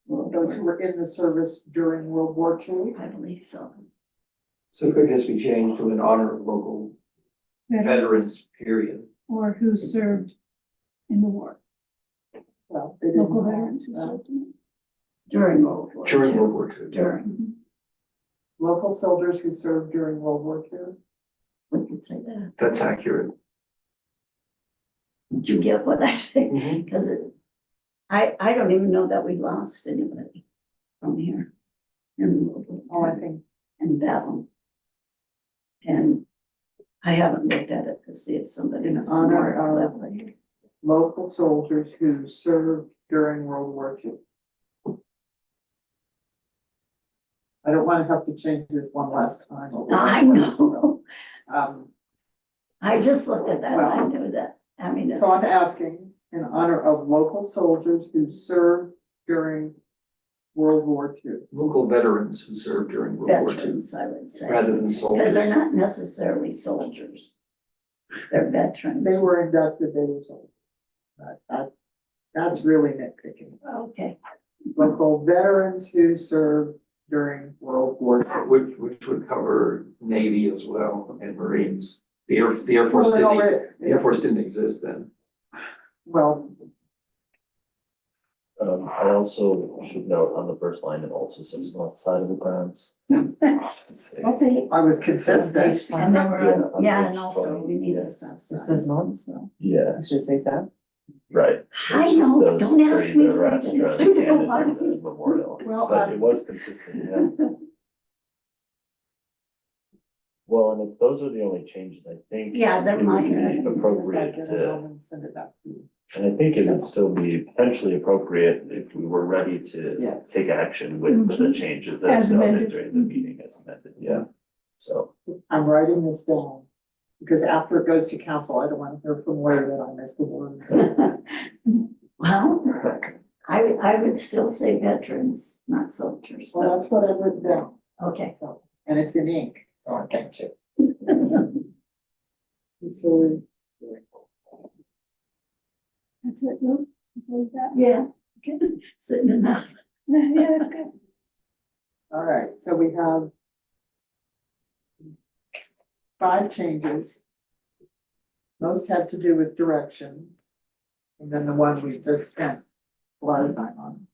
those who were in the service during World War II? I believe so. So it could just be changed to an honor of local veterans, period. Or who served in the war, Well, they didn't. local veterans who served in During World War II. During World War II. During, Local soldiers who served during World War II. we could say that. That's accurate. Did you get what I say? Mhm. Because I don't even know that we lost anybody from here. In World War Oh, I II, think, in battle. And I haven't looked at it to see if somebody In knows honor more of- clearly. local soldiers who served during World War II. I don't want to have to change this one last time. I know. Um, I just looked at that and I Well, knew that. I mean, it's so I'm asking in honor of local soldiers who served during World War II. Local veterans who served during World War II, veterans, I would say. rather than Because soldiers. they're not necessarily soldiers. They're veterans. They were inducted, they were soldiers. That's really nitpicking. Okay, Local veterans who served during World War II. Which would cover Navy as well and Marines. The Air Force Well, they didn't, already- the Air Force didn't exist then. Well, I also should note on the first line, it also says north side of the grounds. It's- okay, I was consistent. and then we're, Yeah, on yeah, page and also 20, we need yeah. a south It says side. north. So. Yeah, I should say south. right. I It's just know, those don't ask three me. that are what extra it is. at the end of the memorial, Well, but it was consistent, yeah. Well, and if those are the only changes, I think. Yeah, they're it would be minor. Appropriate to, And send it back to you. and I think it would still be potentially appropriate if we were ready to Yes. take action with the Mhm. changes that As noted amended. during the meeting as amended, yeah. So, I'm writing this down. Because after it goes to council, I don't want to hear from Larry that I missed the word. Well, I would still say veterans, not soldiers, Well, but, that's what I've written down, okay. so, and it's in ink, so I can't check. So, That's it, Lou? That's all you got? Yeah, sitting enough. Yeah, that's good. all right, so we have 5 changes. Most have to do with direction. And then the one we just spent a lot of time on.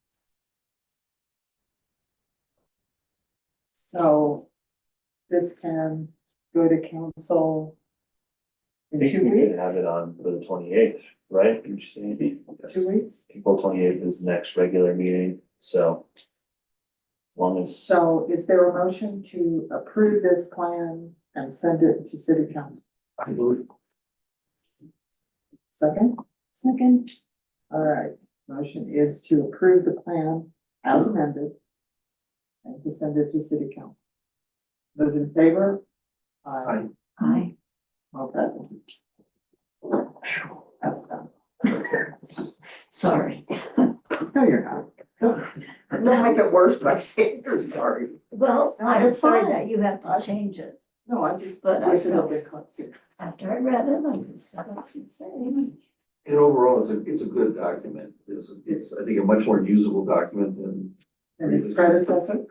So this can go to council I in think 2 we could weeks, have it on for the 28th, right? You saying? 2 weeks. April 28th is next regular meeting, so. As long as, So is there a motion to approve this plan and send it to city council? I move. Second? Second, All right, motion is to approve the plan as amended and to send it to city council. Those in favor? Aye. Aye. Okay. That's done. Sorry. No, you're not. Don't make it worse by saying you're sorry. Well, No, I'm it's sorry fine. that you have to change it. No, I just But I wish it had felt- been considered. After I read it, I just said, I should say. And overall, it's a good document. It's, I think, a much more usable document than. And its predecessor?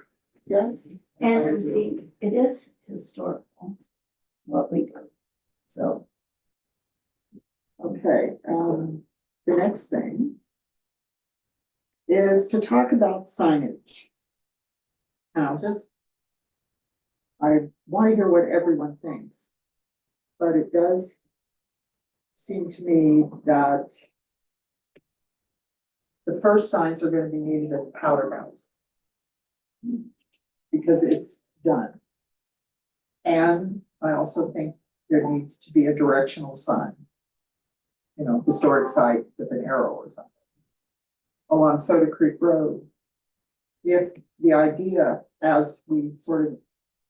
Yes. And it is historical, what we do. So, Okay, the next thing is to talk about signage. Now, I want to hear what everyone thinks, but it does seem to me that the first signs are going to be needed at the powder house because it's done. And I also think there needs to be a directional sign. You know, historic site with an arrow or something. Along Soda Creek Road. If the idea, as we sort of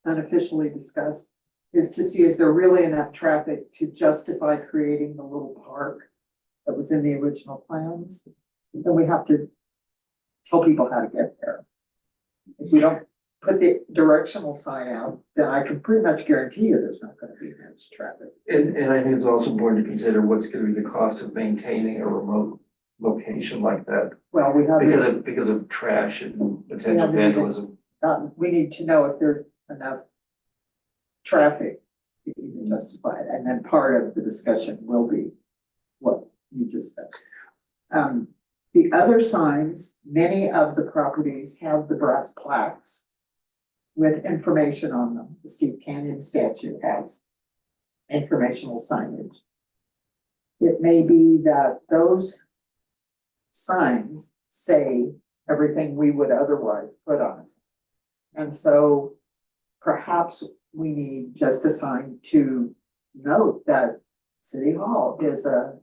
unofficially discussed, is to see is there really enough traffic to justify creating the little park that was in the original plans, then we have to tell people how to get there. If we don't put the directional sign out, then I can pretty much guarantee you there's not gonna be much traffic. And I think it's also important to consider what's gonna be the cost of maintaining a remote location like that. Well, we have, Because of trash and potential Yeah, we need to- vandalism. we need to know if there's enough traffic to even justify it, and then part of the discussion will be what you just said. The other signs, many of the properties have the brass plaques with information on them. The Steep Canyon statue has informational signage. It may be that those signs say everything we would otherwise put on it. And so perhaps we need just a sign to note that City Hall is a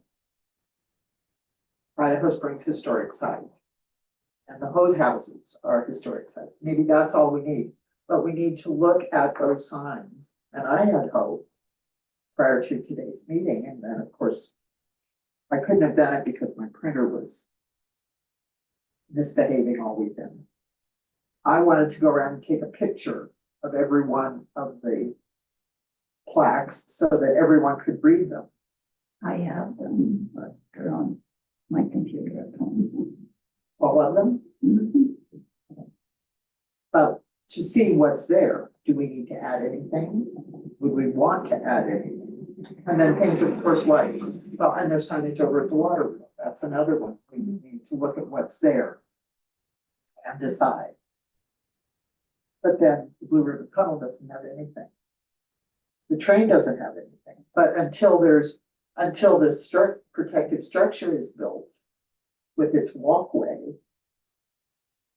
Idaho Springs historic site. And the hose houses are historic sites. Maybe that's all we need, but we need to look at those signs. And I had hoped prior to today's meeting, and then of course, I couldn't have done it because my printer was misbehaving all weekend. I wanted to go around and take a picture of every one of the plaques so that everyone could read them. I have them, but they're on my computer at home. All of them, Mhm. but to see what's there, do we need to add anything? Would we want to add anything? And then things of course like, well, and there's signage over at the water wheel. That's another one. We need to look at what's there and decide. But then the Blue Ribbon Tunnel doesn't have anything. The train doesn't have anything, but until the protective structure is built with its walkway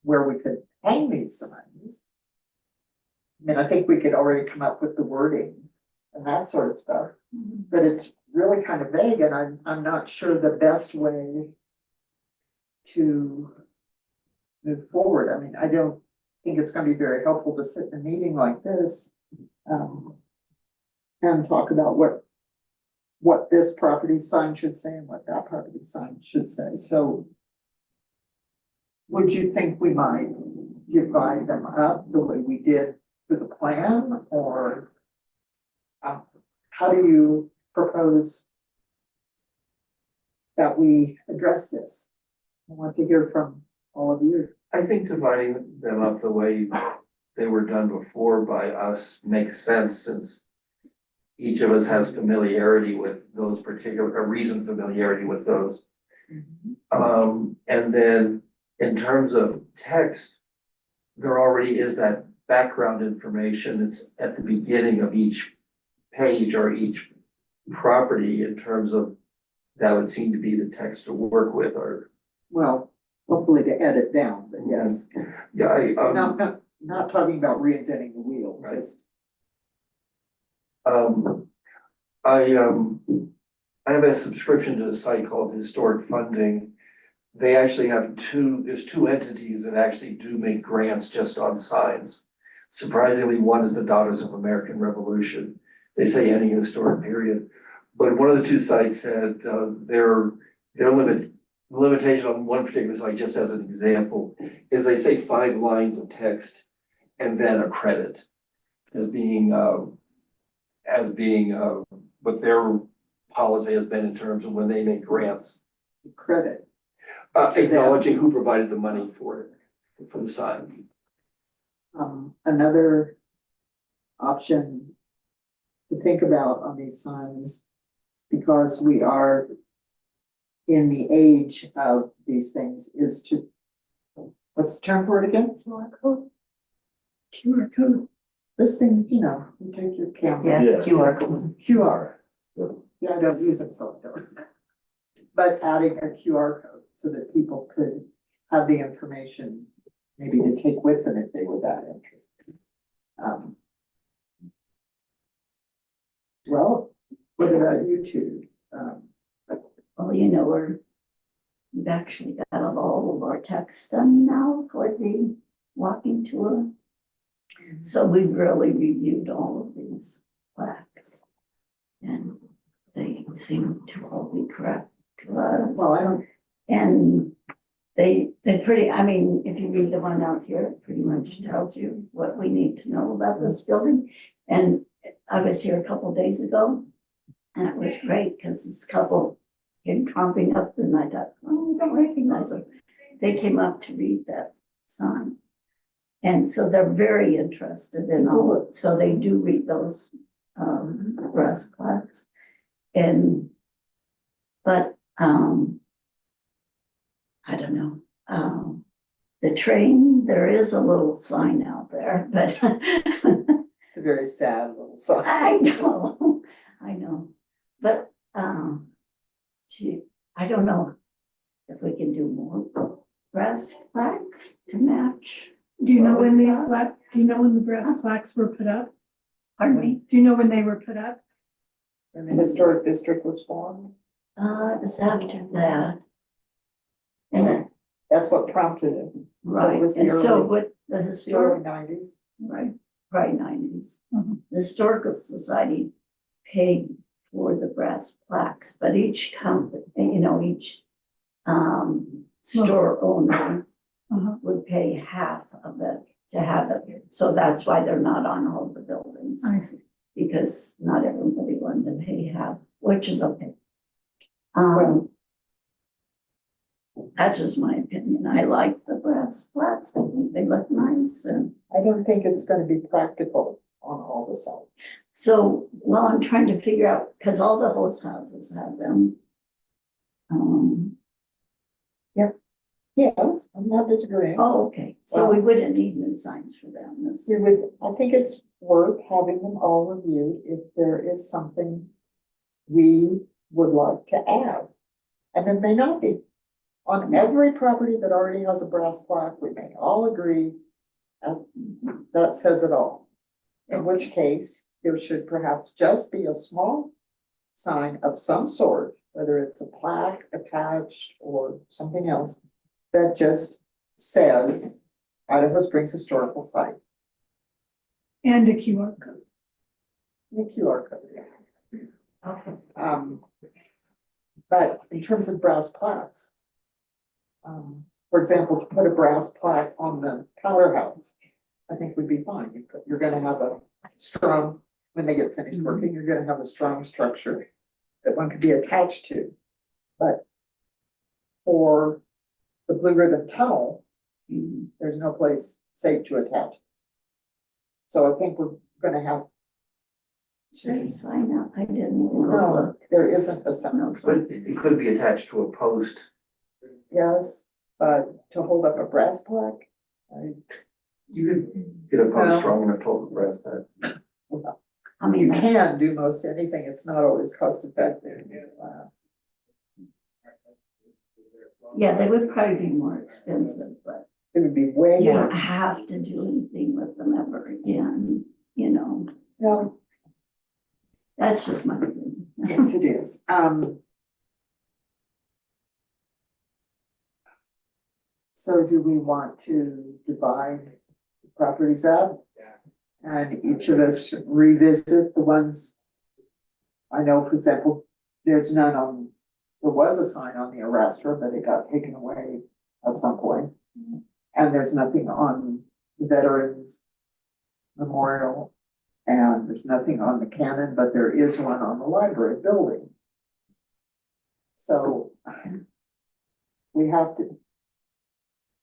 where we could hang these signs. I mean, I think we could already come up with the wording and that sort of stuff, but it's really kind of vague and I'm not sure the best way to move forward. I mean, I don't think it's going to be very helpful to sit in a meeting like this and talk about what what this property sign should say and what that property sign should say, so would you think we might divide them up the way we did for the plan, or how do you propose that we address this? I want to hear from all of you. I think dividing them up the way they were done before by us makes sense, since each of us has familiarity with those particular, a reasoned familiarity with those. And then in terms of text, there already is that background information that's at the beginning of each page or each property, in terms of, that would seem to be the text to work with, or. Well, hopefully to edit down, but yes, Yeah, not talking about reinventing the wheel, Right. just. I have a subscription to a site called Historic Funding. They actually have there's two entities that actually do make grants just on signs. Surprisingly, one is the Daughters of American Revolution. They say any historic period. But one of the two sites had, their limitation on one particular site, just as an example, is they say 5 lines of text and then a credit as being what their policy has been in terms of when they make grants. Credit. Acknowledging who provided the money for it, for the sign. Another option to think about on these signs, because we are in the age of these things, is to, what's the term for it again? QR code. QR code. This thing, you know, you take your camera. Yeah, it's a QR code. QR. Yeah, I don't use them, so I don't. But adding a QR code so that people could have the information maybe to take with them if they were that interested. Well, what about you two? Well, you know, we've actually got all of our text done now for the walking tour. So we've really reviewed all of these plaques. And they seem to all be correct to us. Well, I don't, And they pretty, I mean, if you read the one out here, it pretty much tells you what we need to know about this building. And I was here a couple of days ago, and it was great because this couple came tromping up, and I thought, oh, I don't recognize them. They came up to read that sign. And so they're very interested in all of it. So they do read those brass plaques. But I don't know. The train, there is a little sign out there, but it's a very sad little sign. I know. But I don't know if we can do more brass plaques to match. Do you know when the brass plaques were put up? Pardon me? Do you know when they were put up? And the historic district was formed. It was after that. And That's what prompted it. right, was the and so early- what the Early historic, 90s. right, 90s. Mhm. The Historical Society paid for the brass plaques, but each company, each store owner Uh-huh. would pay half of it to have it. So that's why they're not on all the buildings, I see. because not everybody wanted to pay half, which is okay. Well- That's just my opinion. I like the brass plaques. I think they look nice, and I don't think it's gonna be practical on all the sites. so, well, I'm trying to figure out, because all the host houses have them. Yes, I'm not disagreeing. Oh, okay, so we wouldn't need new signs for them. This- We would, I think it's worth having them all reviewed if there is something we would like to add. And there may not be. On every property that already has a brass plaque, we may all agree that says it all. In which case, there should perhaps just be a small sign of some sort, whether it's a plaque attached or something else, that just says Idaho Springs Historical Site, And a QR code. the QR code. Okay. But in terms of brass plaques, for example, to put a brass plaque on the powerhouse, I think would be fine. You're gonna have a strong, when they get finished working, you're gonna have a strong structure that one could be attached to. But for the Blue Ribbon Tunnel, there's no place safe to attach. So I think we're gonna have, Should I sign up? I didn't even no, look. there isn't a sign. But it could be attached to a post. Yes, but to hold up a brass plaque, You could get a Well- post strong enough to hold the brass pad. I mean, you that's, can do most anything. It's not always cost effective. yeah, they would probably be more expensive, but It would be way you more. don't have to do anything with them ever again, you know, Well, that's just my opinion. yes, it is. So do we want to divide the properties up? And each of us revisit the ones. I know, for example, there's none on, there was a sign on the Arrastra, but it got taken away at some point. And there's nothing on the Veterans Memorial. And there's nothing on the Cannon, but there is one on the library building. So we have to,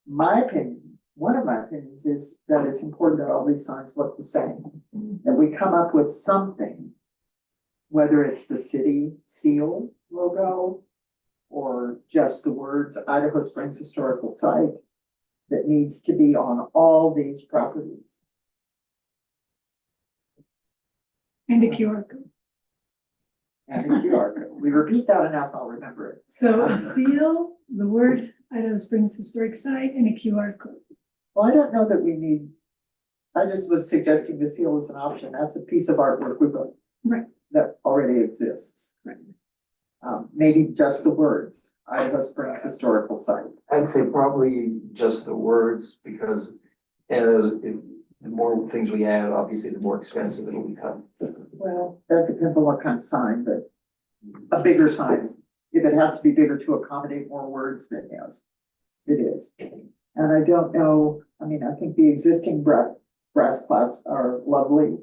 my opinion, one of my opinions is that it's important that all these signs look the same. That we come up with something, whether it's the city seal logo or just the words Idaho Springs Historical Site, that needs to be on all these properties. And a QR code. And a QR code. We repeat that enough, I'll remember it. So a seal, the word Idaho Springs Historic Site, and a QR code. Well, I don't know that we need, I just was suggesting the seal is an option. That's a piece of artwork we've got. Right. That already exists. Right. Maybe just the words, Idaho Springs Historical Site. I'd say probably just the words, because the more things we add, obviously, the more expensive it'll become. Well, that depends on what kind of sign, but a bigger sign, if it has to be bigger to accommodate more words, then yes, it is. And I don't know, I mean, I think the existing brass plaques are lovely.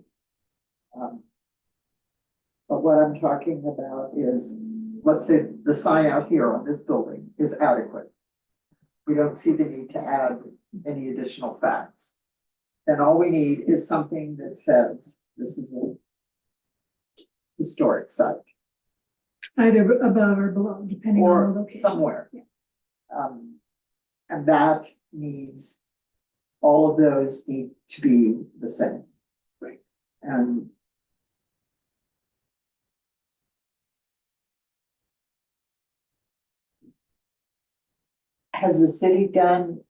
But what I'm talking about is, let's say the sign out here on this building is adequate. We don't see the need to add any additional facts. Then all we need is something that says, this is a historic site, Either above or below, depending on the or location. somewhere. And that needs, all of those need to be the same. Right. And has the city done?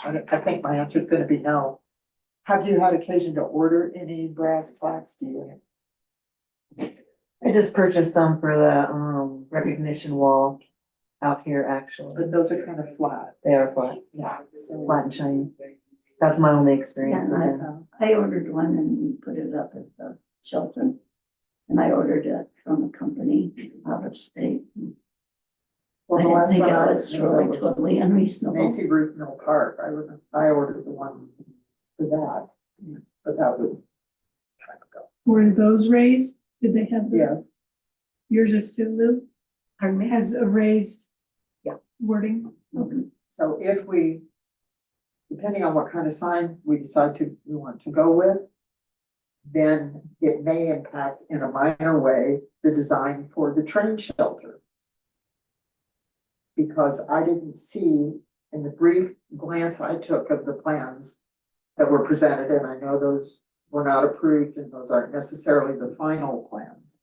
I think my answer is gonna be no. Have you had occasion to order any brass plaques? Do you? I just purchased some for the recognition wall out here, actually. But those are kind of flat. They are flat, Yeah. So, flat and shiny. That's my only experience Yeah, with and them. I ordered one and we put it up at the shelter. And I ordered it from a company out of state. well, I the didn't last think one it I was really totally unreasonable. Macy Ruth Mill Park, I ordered the one for that, but that was time ago. Were those raised? Did they have the, Yes, yours is too, Lou? Pardon me? Has a raised? Yeah. Wording? Okay. so if we, depending on what kind of sign we decide we want to go with, then it may impact in a minor way the design for the train shelter. Because I didn't see in the brief glance I took of the plans that were presented, and I know those were not approved and those aren't necessarily the final plans.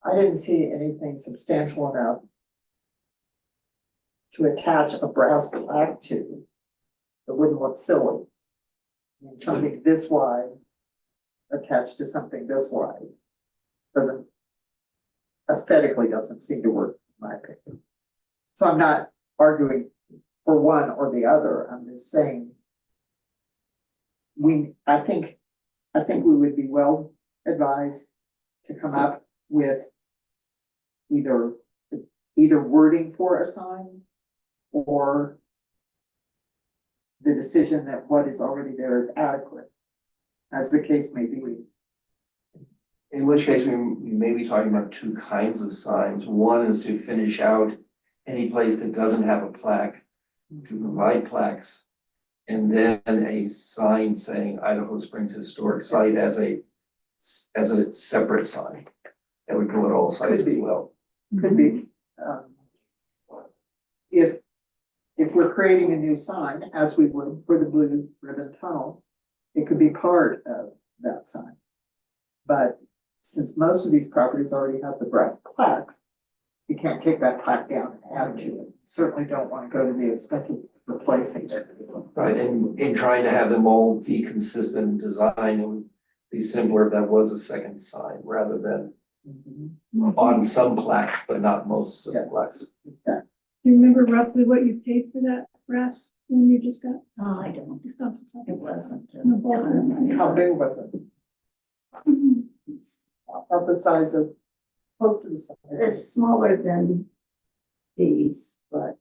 I didn't see anything substantial enough to attach a brass plaque to that wouldn't look silly. I mean, something this wide attached to something this wide doesn't, aesthetically doesn't seem to work, in my opinion. So I'm not arguing for one or the other, I'm just saying I think we would be well advised to come up with either wording for a sign or the decision that what is already there is adequate, as the case may be. In which case, we may be talking about two kinds of signs. One is to finish out any place that doesn't have a plaque, to provide plaques. And then a sign saying Idaho Springs Historic Site as a separate sign. That would go at all sites as well. Could be. If we're creating a new sign, as we would for the Blue Ribbon Tunnel, it could be part of that sign. But since most of these properties already have the brass plaques, you can't take that plaque down and add to it. Certainly don't want to go to the expense of replacing it. Right, and in trying to have them all be consistent in design, it would be simpler if that was a second sign rather than on some plaques, but not most of the plaques. Do you remember roughly what you paid for that brass when you just got? Oh, I don't, Just off the top it of your head. wasn't. No ballpark. How big was it? Of the size of, close to the size. It's smaller than these, but.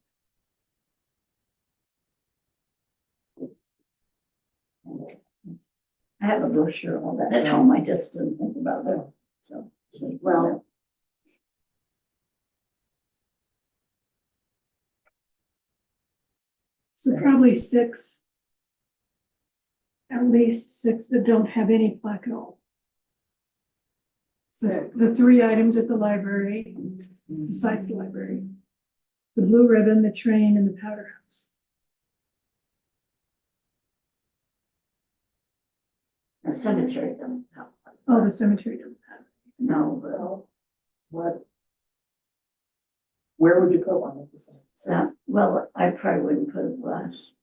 I have a brochure on that at home, I just didn't think about it, so. Well, So probably six. At least six that don't have any plaque at all. six. The three items at the library, besides the library. The Blue Ribbon, the train, and the Powder House. The cemetery doesn't have. Oh, the cemetery doesn't have. No, but, What? Where would you put one of the signs? so, well, I probably wouldn't put a brass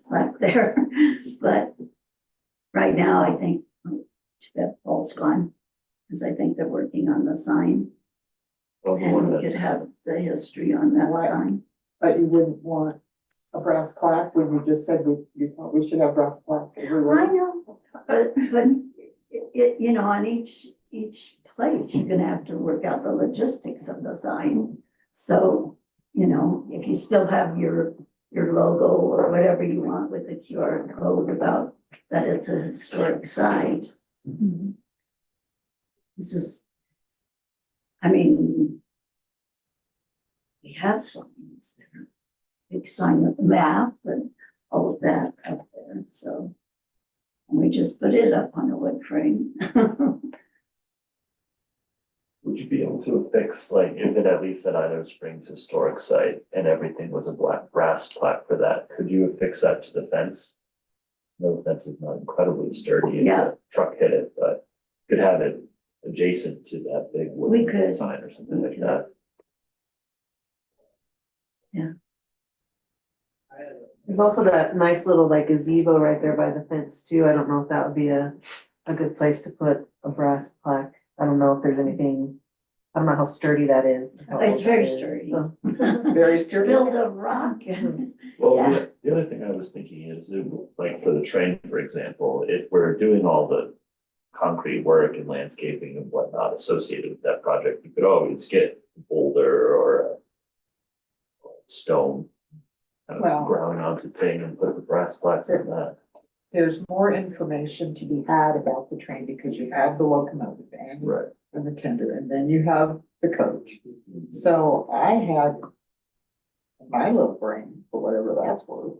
plaque there, but right now, I think, that Paul's gone, because I think they're working on the sign. Well, the And one we could that's, have the history on that Right. sign. But you wouldn't want a brass plaque when you just said you thought we should have brass plaques everywhere. I know, but you know, on each place, you're gonna have to work out the logistics of the sign. So, you know, if you still have your logo or whatever you want with the QR code about that it's a historic site. It's just, I mean, we have signs there, big sign with the map and all of that up there, so. And we just put it up on a wood frame. would you be able to affix, like, if it at least said Idaho Springs Historic Site and everything was a black brass plaque for that, could you affix that to the fence? No, the fence is not incredibly sturdy if Yeah. a truck hit it, but could have it adjacent to that big We wooden could. sign or something like that. There's also that nice little like gazebo right there by the fence too. I don't know if that would be a good place to put a brass plaque. I don't know if there's anything, I don't know how sturdy that is. how It's old very that is. sturdy. So, It's very sturdy. Build a rock. Well, Yeah. the other thing I was thinking is, like, for the train, for example, if we're doing all the concrete work and landscaping and whatnot associated with that project, you could always get a boulder or a stone kind Well- of ground mounted thing and put the brass plaques on that. There's more information to be had about the train because you have the locomotive and Right. the tender, and then you have the coach. So I had my little brain, for whatever that's worth.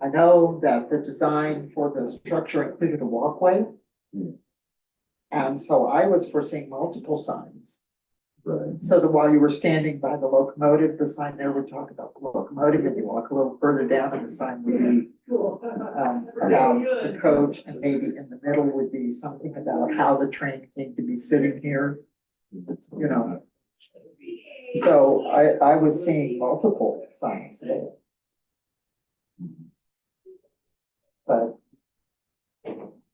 I know that the design for the structure included a walkway. And so I was foreseeing multiple signs. Right. So that while you were standing by the locomotive, the sign there would talk about the locomotive, and you walk a little further down and the sign would be about the coach, and maybe in the middle would be something about how the train came to be sitting here, you know. So I was seeing multiple signs there. But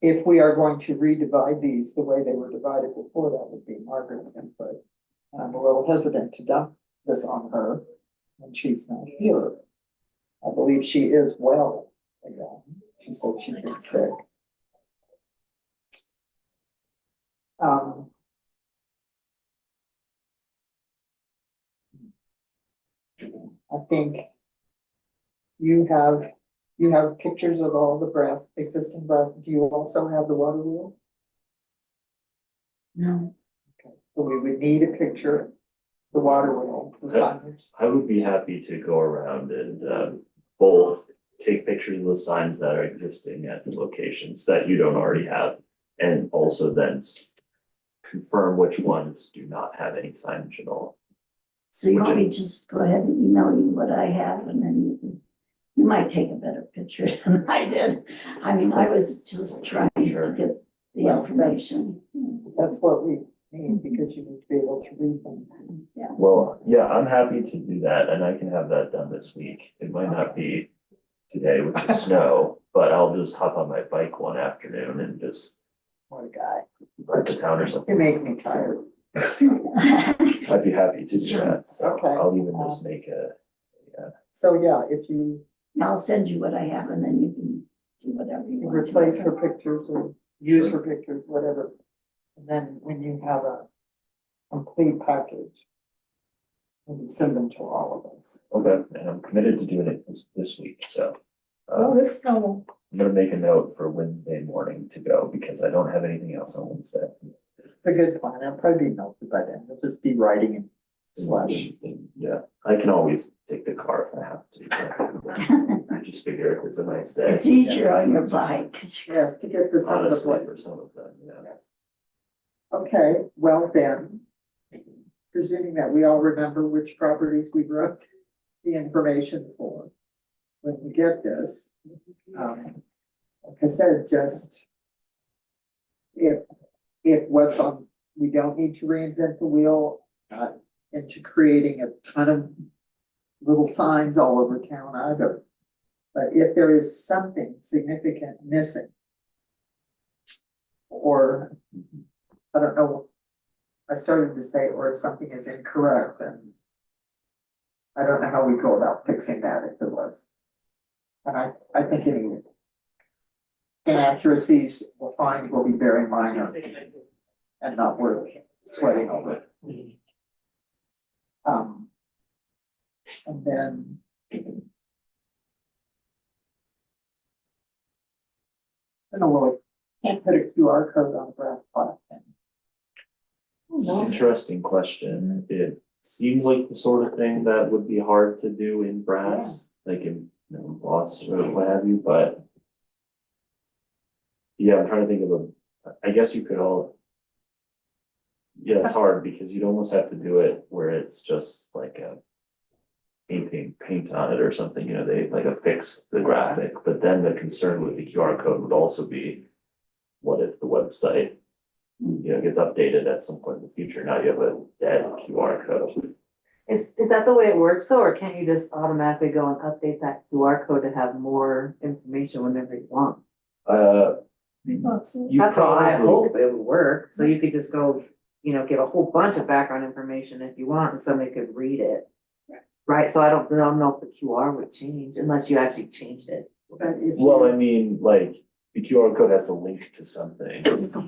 if we are going to redivide these the way they were divided before, that would be Margaret's input. And I'm a little hesitant to dump this on her when she's not here. I believe she is well again. She said she'd been sick. Um, I think you have pictures of all the existing brass. Do you also have the water wheel? No, So we would need a picture, the water wheel, the signage. I would be happy to go around and, both take pictures of the signs that are existing at the locations that you don't already have. And also then confirm which ones do not have any signage at all. so you want me to just go ahead and email you what I have and then you might take a better picture than I did. I mean, I was just trying to Sure. get the Well, information. That's what we need because you need to be able to read them. Well, yeah, I'm happy to do that and I can have that done this week. It might not be today with the snow, but I'll just hop on my bike one afternoon and just What a guy. ride to town or something. You make me tired. I'd be happy to do Sure. that. So Okay. I'll even just make a, So yeah, if you I'll send you what I have and then you can do whatever you want to. replace her pictures or use her pictures, whatever. And then when you have a complete package, we can send them to all of us. okay, and I'm committed to doing it this week, so. Well, this snow, I'm gonna make a note for Wednesday morning to go because I don't have anything else on Wednesday. it's a good plan. It'll probably be melted by then. It'll just be riding in slush. Yeah, I can always take the car if I have to. I just figure if it's a nice day. It's easier on your bike. 'cause you're- Yes, to get this out of the Honestly, for place. some of them, yeah. Okay, well then, presuming that we all remember which properties we wrote the information for. When we get this, like I said, just if what's on, we don't need to reinvent the wheel, not into creating a ton of little signs all over town either. But if there is something significant missing, or I don't know, I started to say, or if something is incorrect, and I don't know how we go about fixing that if it was. And I think any inaccuracies we'll find will be very minor and not worth sweating over. And then I don't know, well, I can't put a QR code on a brass plaque then. It's an interesting question. It seems like the sort of thing that would be hard to do in brass, like in, Boss or what have you, but. Yeah, I'm trying to think of I guess you could all. Yeah, it's hard because you'd almost have to do it where it's just like a. Paint on it or something, they like affix the graphic, but then the concern with the QR code would also be. What if the website, gets updated at some point in the future, now you have a dead QR code. Is that the way it works though, or can't you just automatically go and update that QR code to have more information whenever you want? I thought so. You That's how I probably- hope it would work, so you could just go, give a whole bunch of background information if you want, and somebody could read it. Right, so I don't know if the QR would change unless you actually changed it. But if Well, you- I mean, like, the QR code has to link to something,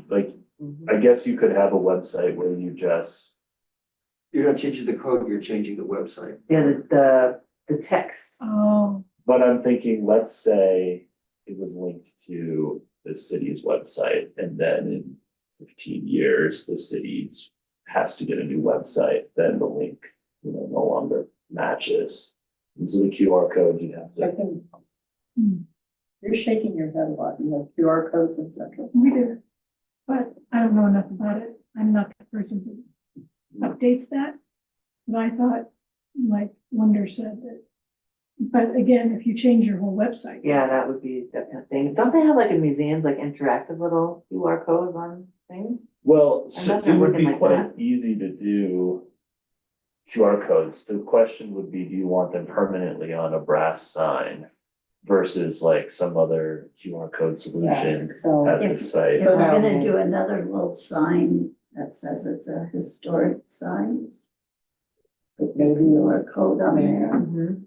like, Mhm. I guess you could have a website where you just. You're not changing the code, you're changing the website. Yeah, the text. Oh, But I'm thinking, let's say it was linked to the city's website and then in 15 years, the city's has to get a new website, then the link, no longer matches. And so the QR code, you'd have I to, think Hmm. you're shaking your head a lot, you have QR codes in Central. we do. But I don't know enough about it. I'm not the person who updates that. But I thought, like Wonder said that. But again, if you change your whole website. Yeah, that would be that kind of thing. Don't they have like in museums, like interactive little QR codes on things? well, so Imagine it would working be like quite that. easy to do. QR codes, the question would be, do you want them permanently on a brass sign? Versus like some other QR code solution So at the If- site. If So we're now- gonna do another little sign that says it's a historic sign. Put maybe your code on there. Mhm.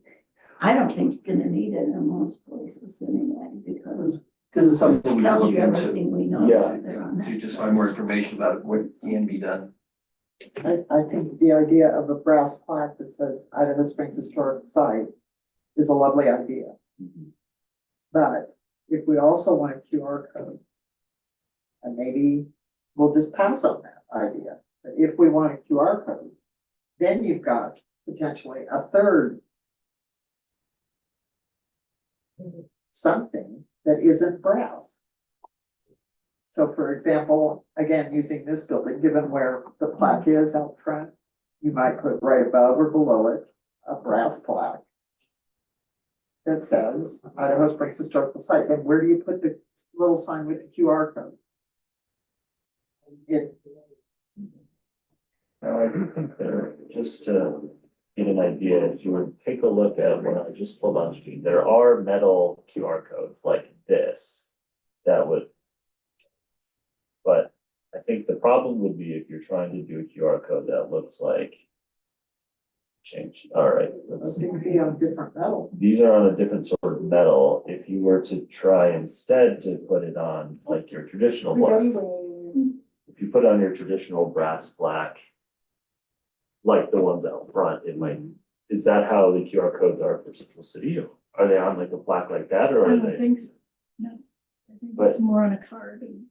I don't think you're gonna need it in most places anyway, because This is it something we can tells look you into. everything we know Yeah. To just find more information about what can be done. I think the idea of a brass plaque that says Idaho Springs Historic Site is a lovely idea. But if we also want a QR code, and maybe we'll just pass on that idea. But if we want a QR code, then you've got potentially a third something that isn't brass. So for example, again, using this building, given where the plaque is out front, you might put right above or below it a brass plaque that says Idaho Springs Historical Site. Then where do you put the little sign with the QR code? It, Now, I do think there, just to get an idea, if you would take a look at what I just pulled on screen, there are metal QR codes like this that would. But I think the problem would be if you're trying to do a QR code that looks like. Change, all right, let's see. it can be on different metal. These are on a different sort of metal. If you were to try instead to put it on like your traditional black, if you put on your traditional brass plaque, like the ones out front, it might, is that how the QR codes are for Central City? Are they on like a plaque like that or I are don't they? think so. No. I think But- it's more on a card and.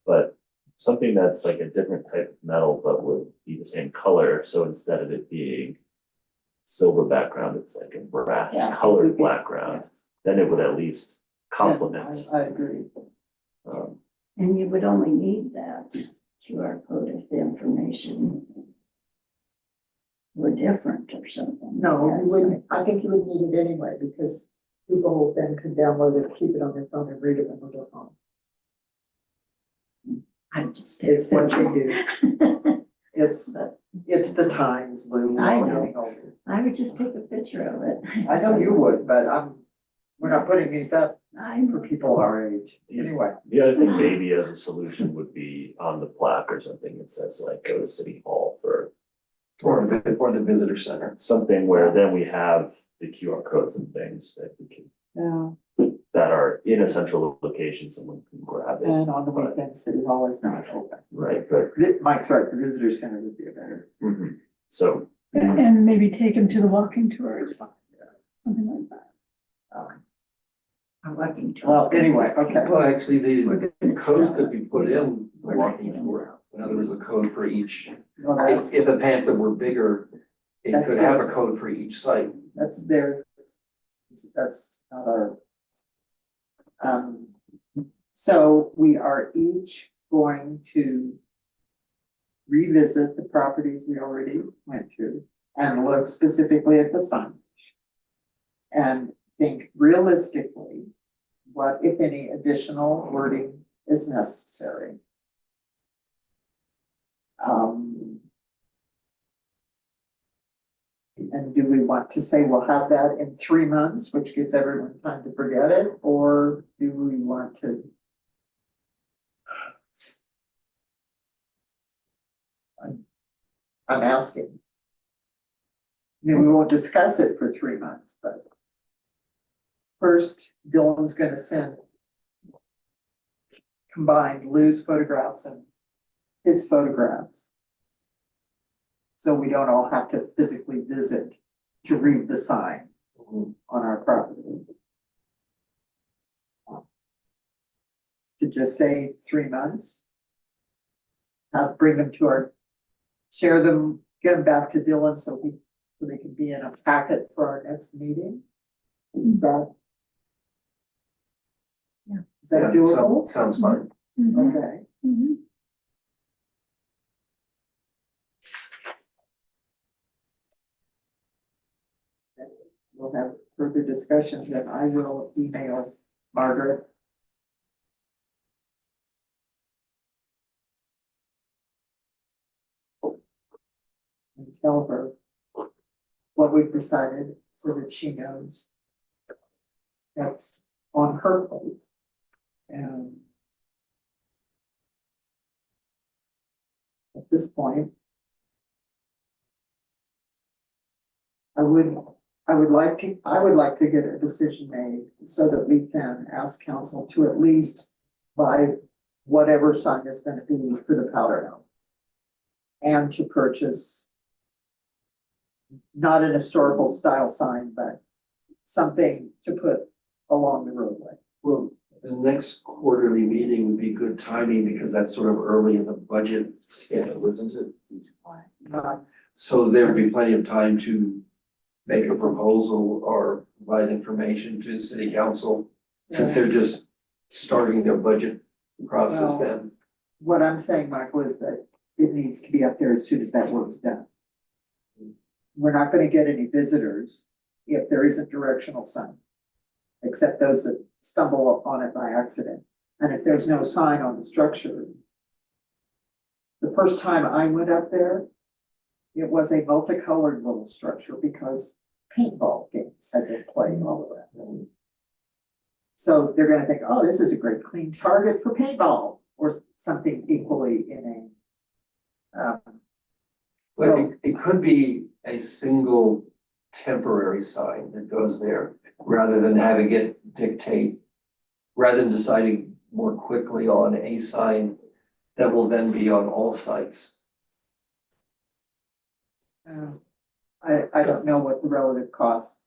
But something that's like a different type of metal, but would be the same color, so instead of it being silver background, it's like a brass Yeah. colored background, then it would at least complement. I agree. And you would only need that QR code if the information were different or something. No, you Yes. wouldn't, I think you would need it anyway, because people then could download it, keep it on their phone and read it when they go home. I just. It's what they do. It's the times, Lou. I we're know. getting older. I would just take a picture of it. I know you would, but we're not putting these up I for people our age. Anyway, The other thing maybe as a solution would be on the plaque or something, it says like go to City Hall for. Or the visitor center. Something where then we have the QR codes and things that we can, yeah, that are in a central location, someone can grab it, and on the weekend, City Hall is not open. right, but. Mike's right, the visitor center would be a better. So, And maybe take them to the walking tour as well. Something like that. I'm working towards. Well, anyway, okay. Well, actually, We're the gonna codes sell could be put in the We're not walking giving tour. it out. In other words, a code for each. Well, that's, If the pamphlet were bigger, it That's could have a code for each site. that's not our. So we are each going to revisit the properties we already went to and look specifically at the signage. And think realistically, what, if any, additional wording is necessary. And do we want to say we'll have that in 3 months, which gives everyone time to forget it, or do we want to? I'm asking. I mean, we won't discuss it for 3 months, but first, Dylan's gonna send combined Lou's photographs and his photographs. So we don't all have to physically visit to read the sign on our property. To just say 3 months. Bring them to our, share them, get them back to Dylan so they can be in a packet for our next meeting. Is that? Yeah. Is that Yeah, doable? Sounds fine. Mhm. Okay. Mhm. We'll have further discussions, and I will email Margaret. And tell her what we've decided so that she knows that's on her plate. And at this point, I would I would like to get a decision made so that we can ask council to at least buy whatever sign is gonna be for the powder mill. And to purchase not an historical style sign, but something to put along the roadway. Well, the next quarterly meeting would be good timing because that's sort of early in the budget schedule, isn't it? Uh, So there would be plenty of time to make a proposal or provide information to city council, since they're just starting their budget process Well- then. What I'm saying, Michael, is that it needs to be up there as soon as that work's done. We're not gonna get any visitors if there isn't directional sign. Except those that stumble upon it by accident. And if there's no sign on the structure. The first time I went up there, it was a multicolored little structure because paintball games had been playing all around. So they're gonna think, oh, this is a great clean target for paintball or something equally in a. But So, it could be a single temporary sign that goes there, rather than having it dictate, rather than deciding more quickly on a sign that will then be on all sites. I don't know what the relative costs.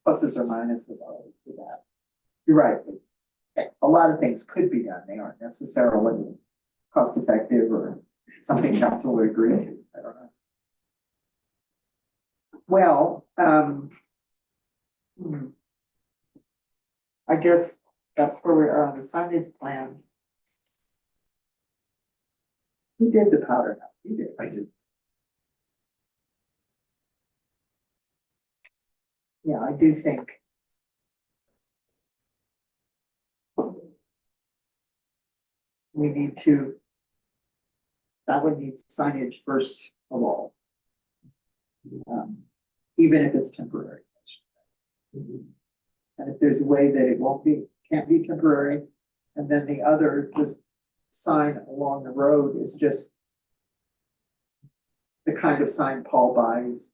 Pluses or minuses are to that. You're right. A lot of things could be done. They aren't necessarily cost effective or something council would agree to. I don't know. Well, I guess that's where we are on the signage plan. Who did the powder? You did. I did. Yeah, I do think. We need to. That would need signage first of all. Even if it's temporary. And if there's a way that it can't be temporary, and then the other just sign along the road is just. The kind of sign Paul buys.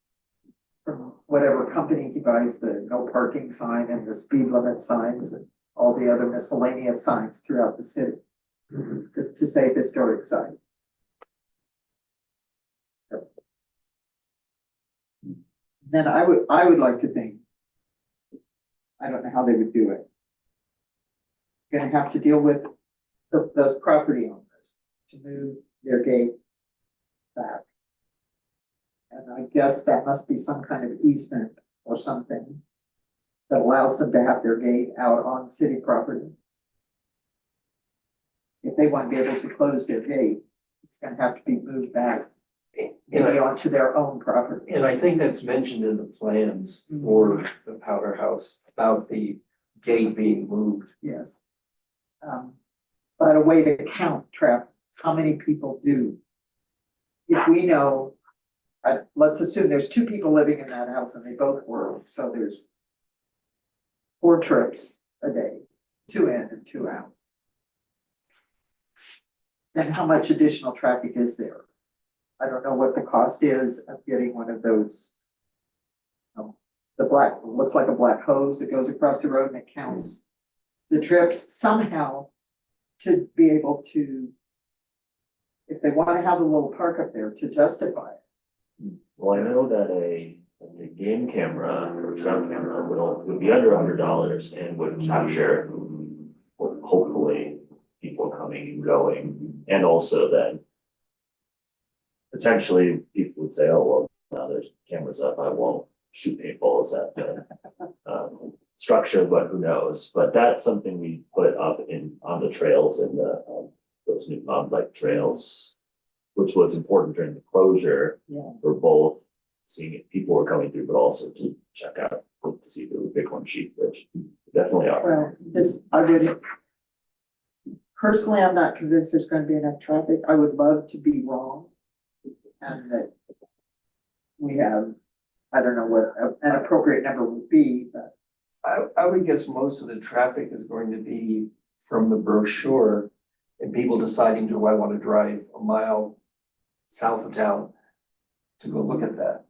From whatever company he buys, the no parking sign and the speed limit signs and all the other miscellaneous signs throughout the city. Just to say historic site. Then I would like to think. I don't know how they would do it. Gonna have to deal with those property owners to move their gate back. And I guess that must be some kind of easement or something that allows them to have their gate out on city property. If they want to be able to close their gate, it's gonna have to be moved back maybe onto their own property. And I think that's mentioned in the plans for the powder house about the gate being moved. Yes. But a way to count traffic, how many people do. If we know, let's assume there's 2 people living in that house and they both work, so there's 4 trips a day, 2 in and 2 out. Then how much additional traffic is there? I don't know what the cost is of getting one of those. The black, looks like a black hose that goes across the road and it counts the trips somehow to be able to. If they want to have a little park up there to justify it. Well, I know that a game camera or trap camera would be under $100 and would capture hopefully people coming and going. And also then potentially people would say, oh, well, now there's cameras up, I won't shoot paintballs at the structure, but who knows? But that's something we put up on the trails and those new mountain bike trails, which was important during the closure Yeah. for both seeing if people were coming through, but also to check out to see if there were Bighorn sheep, which definitely are. Well, I would. Personally, I'm not convinced there's gonna be enough traffic. I would love to be wrong. And that we have, I don't know what an appropriate number would be, but. I would guess most of the traffic is going to be from the brochure and people deciding, do I want to drive a mile south of town to go look at that?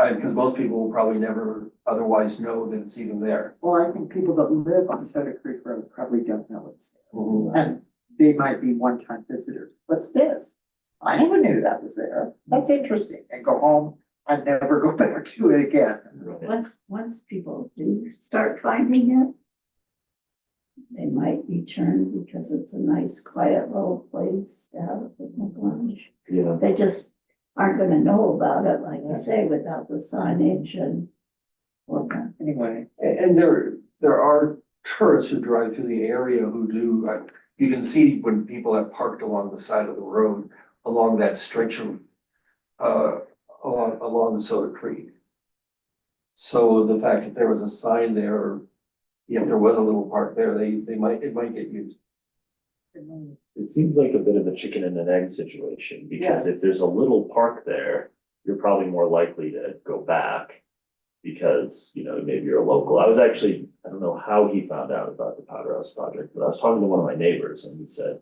because most people will probably never otherwise know that it's even there. Well, I think people that live on Soda Creek Road probably don't know it's there. Mhm. And they might be one-time visitors. What's this? I never knew that was there. That's interesting. And go home and never go back to it again. Once people do start finding it, they might return because it's a nice, quiet little place to have a picnic lunch. Yeah. They just aren't gonna know about it, like you say, without the signage and whatnot. Anyway, And there are tourists who drive through the area who do, you can see when people have parked along the side of the road, along that stretch of, along the Soda Creek. So the fact if there was a sign there, or if there was a little park there, it might get used. It seems like a bit of a chicken and an egg situation, because if there's a little park there, you're probably more likely to go back. Because, you know, maybe you're a local. I was actually, I don't know how he found out about the Powder House project, but I was talking to one of my neighbors and he said,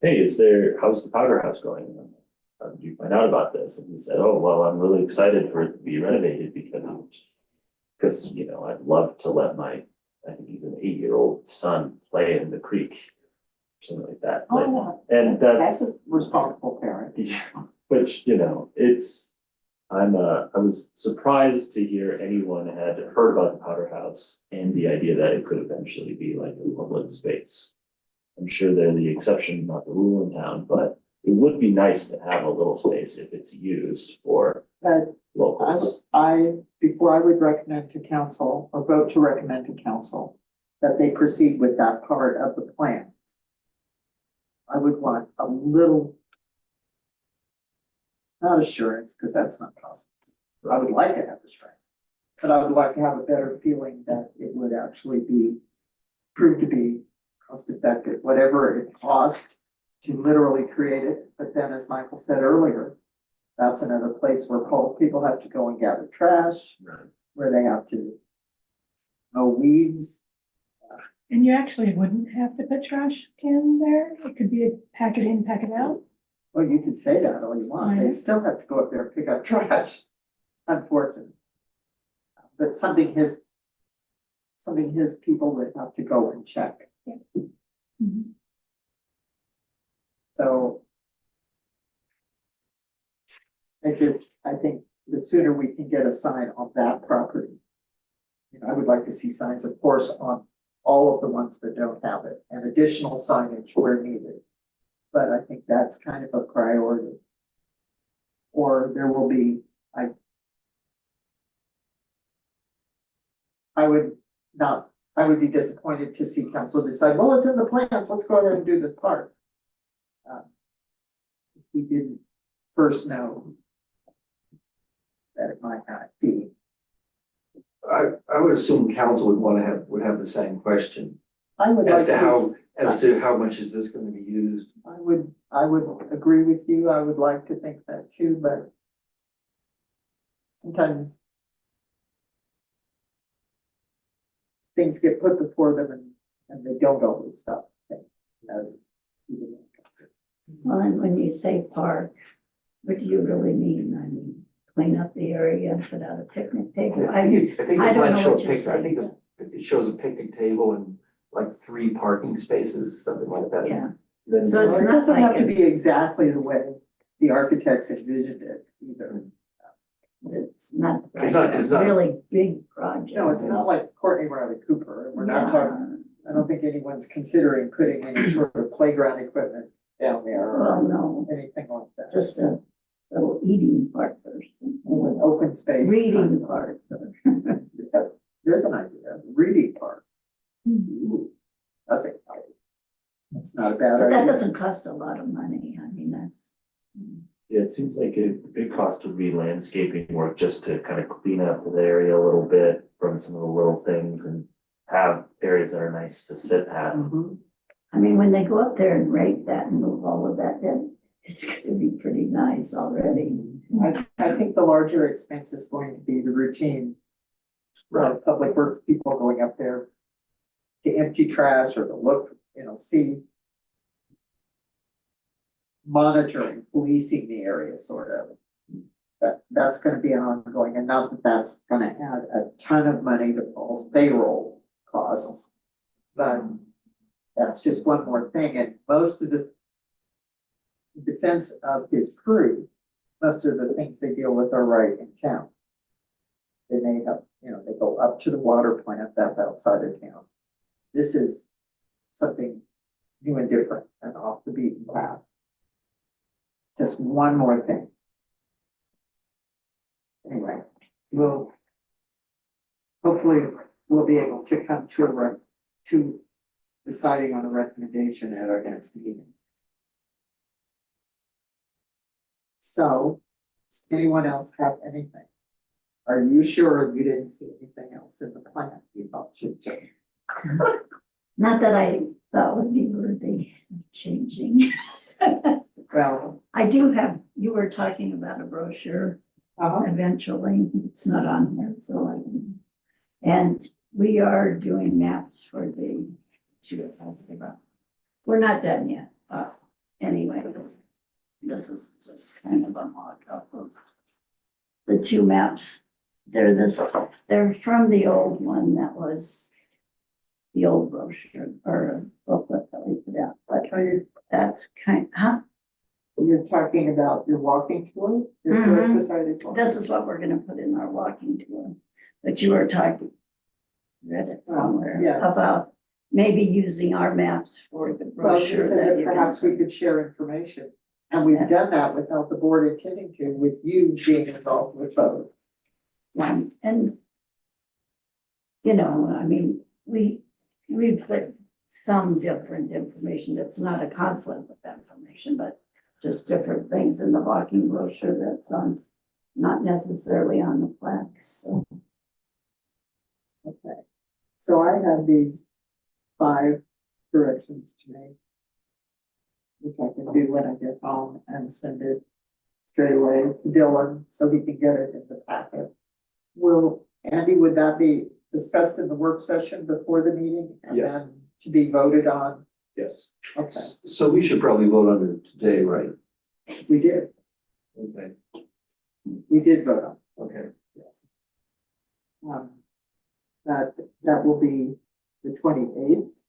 hey, how's the Powder House going? And I'm like, how did you find out about this? And he said, oh, well, I'm really excited for it to be renovated because, you know, I'd love to let I think he's an 8-year-old son play in the creek. Something like that. And that's a responsible parent. Which, you know, I was surprised to hear anyone had heard about the Powder House and the idea that it could eventually be like a public space. I'm sure they're the exception, not the rule in town, but it would be nice to have a little space if it's used for But locals. before I would recommend to council or vote to recommend to council that they proceed with that part of the plans, I would want a little, not assurance, because that's not possible. I would like to have assurance, but I would like to have a better feeling that it would actually be proved to be cost effective, whatever it cost to literally create it. But then, as Michael said earlier, that's another place where people have to go and gather trash, where they have to mow weeds. And you actually wouldn't have to put trash can there. It could be a pack it in, pack it out. Well, you can say that all you want. They'd still have to go up there and pick up trash, unfortunately. But something his people would have to go and check. Mhm. So I think the sooner we can get a sign on that property. You know, I would like to see signs, of course, on all of the ones that don't have it, and additional signage where needed. But I think that's kind of a priority. Or there will be, I would be disappointed to see council decide, well, it's in the plans, let's go ahead and do this part. If we didn't first know that it might not be. I would assume council would have the same question I would like as to how much is this going to be used. I would agree with you. I would like to think that too, but sometimes things get put before them and they don't always stop. As Well, and when you say park, what do you really mean? I mean, clean up the area and put out a picnic table. I think the I don't plan know shows what you're I think saying. it shows a picnic table and like 3 parking spaces, something like that. Yeah. Then So it's it not doesn't have like to be exactly the way the architects envisioned it either. It's not like It's a not- really big project. No, it's not like Courtney Riley Cooper. We're not talking, I don't think anyone's considering putting any sort of playground equipment down there Well, or no, anything like that. just a little eating part or something. An open space. Reading part. There's an idea, reading park. Mm-hmm. Ooh, that's exciting. That's not a bad But that idea. doesn't cost a lot of money. I mean, that's. Yeah, it seems like a big cost would be landscaping work just to kind of clean up the area a little bit from some of the little things and have areas that are nice to sit at. Mhm. I mean, when they go up there and rake that and move all of that, then it's gonna be pretty nice already. I think the larger expense is going to be the routine. Public works people going up there to empty trash or to look, see. Monitoring, policing the area sort of. that's gonna be ongoing, and not that that's gonna add a ton of money to Paul's payroll costs. But that's just one more thing, and most of the defense of his crew, most of the things they deal with are right in town. They may have, they go up to the water plant that's outside of town. This is something new and different and off the beaten path. Just one more thing. Anyway, hopefully we'll be able to come to deciding on a recommendation at our next meeting. So, does anyone else have anything? Are you sure you didn't see anything else in the plan you thought should change? Not that I thought would be worthy of changing. Well, I do have, you were talking about a brochure eventually, it's not on here, so I can. And we are doing maps for the, we're not done yet, anyway. This is just kind of a mock-up of the two maps. They're from the old one that was the old brochure or booklet that we put out, but that's you're talking about your walking tour, Historic Society's walking. This is what we're gonna put in our walking tour, but you were talking, read it somewhere, yes. about maybe using our maps for the Well, you brochure said that that you're perhaps gonna. we could share information, and we've done that without the board intending to, with you being involved with both. One, and I mean, we put some different information that's not a conflict with that information, but just different things in the walking brochure that's not necessarily on the plaques, so. Okay, so I have these 5 corrections to make, which I can do when I get home and send it straight away to Dylan so he can get it in the packet. Andy, would that be discussed in the work session before the meeting and Yes. then to be voted on? Yes. Okay, So we should probably vote on it today, right? we did, Okay, we did vote on, okay. yes. That will be the 28th.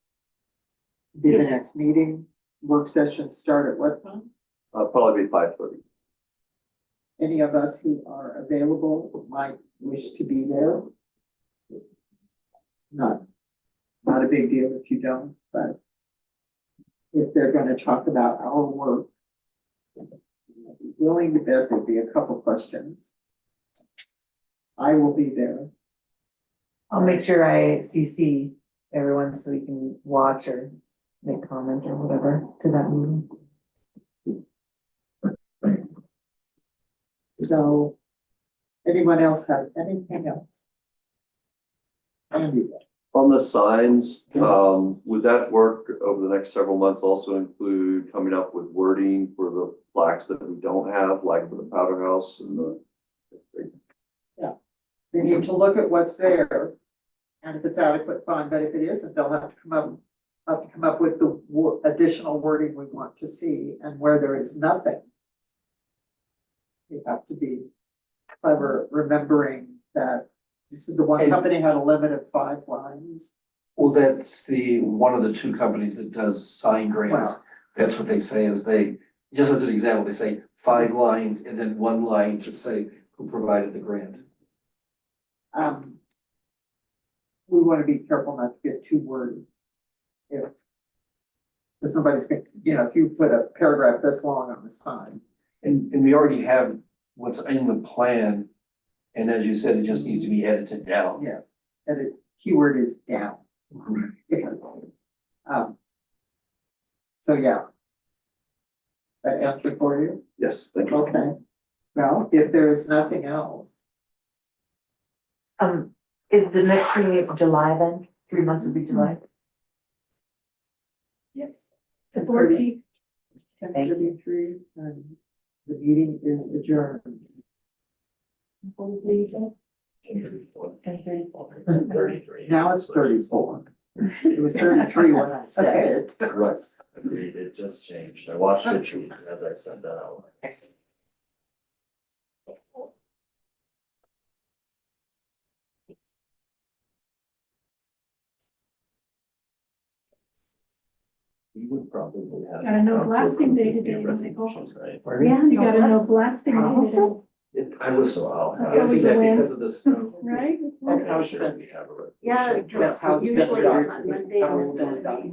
Be the next meeting. Work sessions start at what time? Probably be 5:30. Any of us who are available might wish to be there. Not a big deal if you don't, but if they're gonna talk about our work, I'd be willing to bet there'll be a couple questions. I will be there. I'll make sure I CC everyone so we can watch or make comment or whatever to that meeting. So, anyone else have anything else? Andy, On the signs, would that work over the next several months also include coming up with wording for the plaques that we don't have, like for the Powder House and the. they need to look at what's there. And if it's adequate, fine, but if it isn't, they'll have to come up with the additional wording we want to see, and where there is nothing. You have to be clever, remembering that you said the one And- company had a limit of 5 lines. Well, that's one of the 2 companies that does sign grants. Wow. That's what they say is just as an example, they say 5 lines and then 1 line to say who provided the grant. We want to be careful not to get too wordy. Because nobody's gonna, if you put a paragraph this long on the sign. And we already have what's in the plan. And as you said, it just needs to be edited down. Yeah, and the keyword is down. Yes. So yeah. That answer for you? Yes, thank you. Okay. Well, if there is nothing else, Is the next meeting of July then? 3 months would be July? Yes. The 14th. 10:33, and the meeting is adjourned. 33. Now it's 34. It was 33 when I said it. Right, agreed, it just changed. I watched it change as I said that out. We would probably have. Gotta know council blasting approve day this to via day, Michael. resolution, right? Yeah. You no, gotta know that's- blasting day to I was, So I'll That's have. always a win. because of the snow. day, right? That's how it's Sure, been. we have a resolution. Yeah, That's how it's been. usually it's on Monday How or it's been Saturday. done.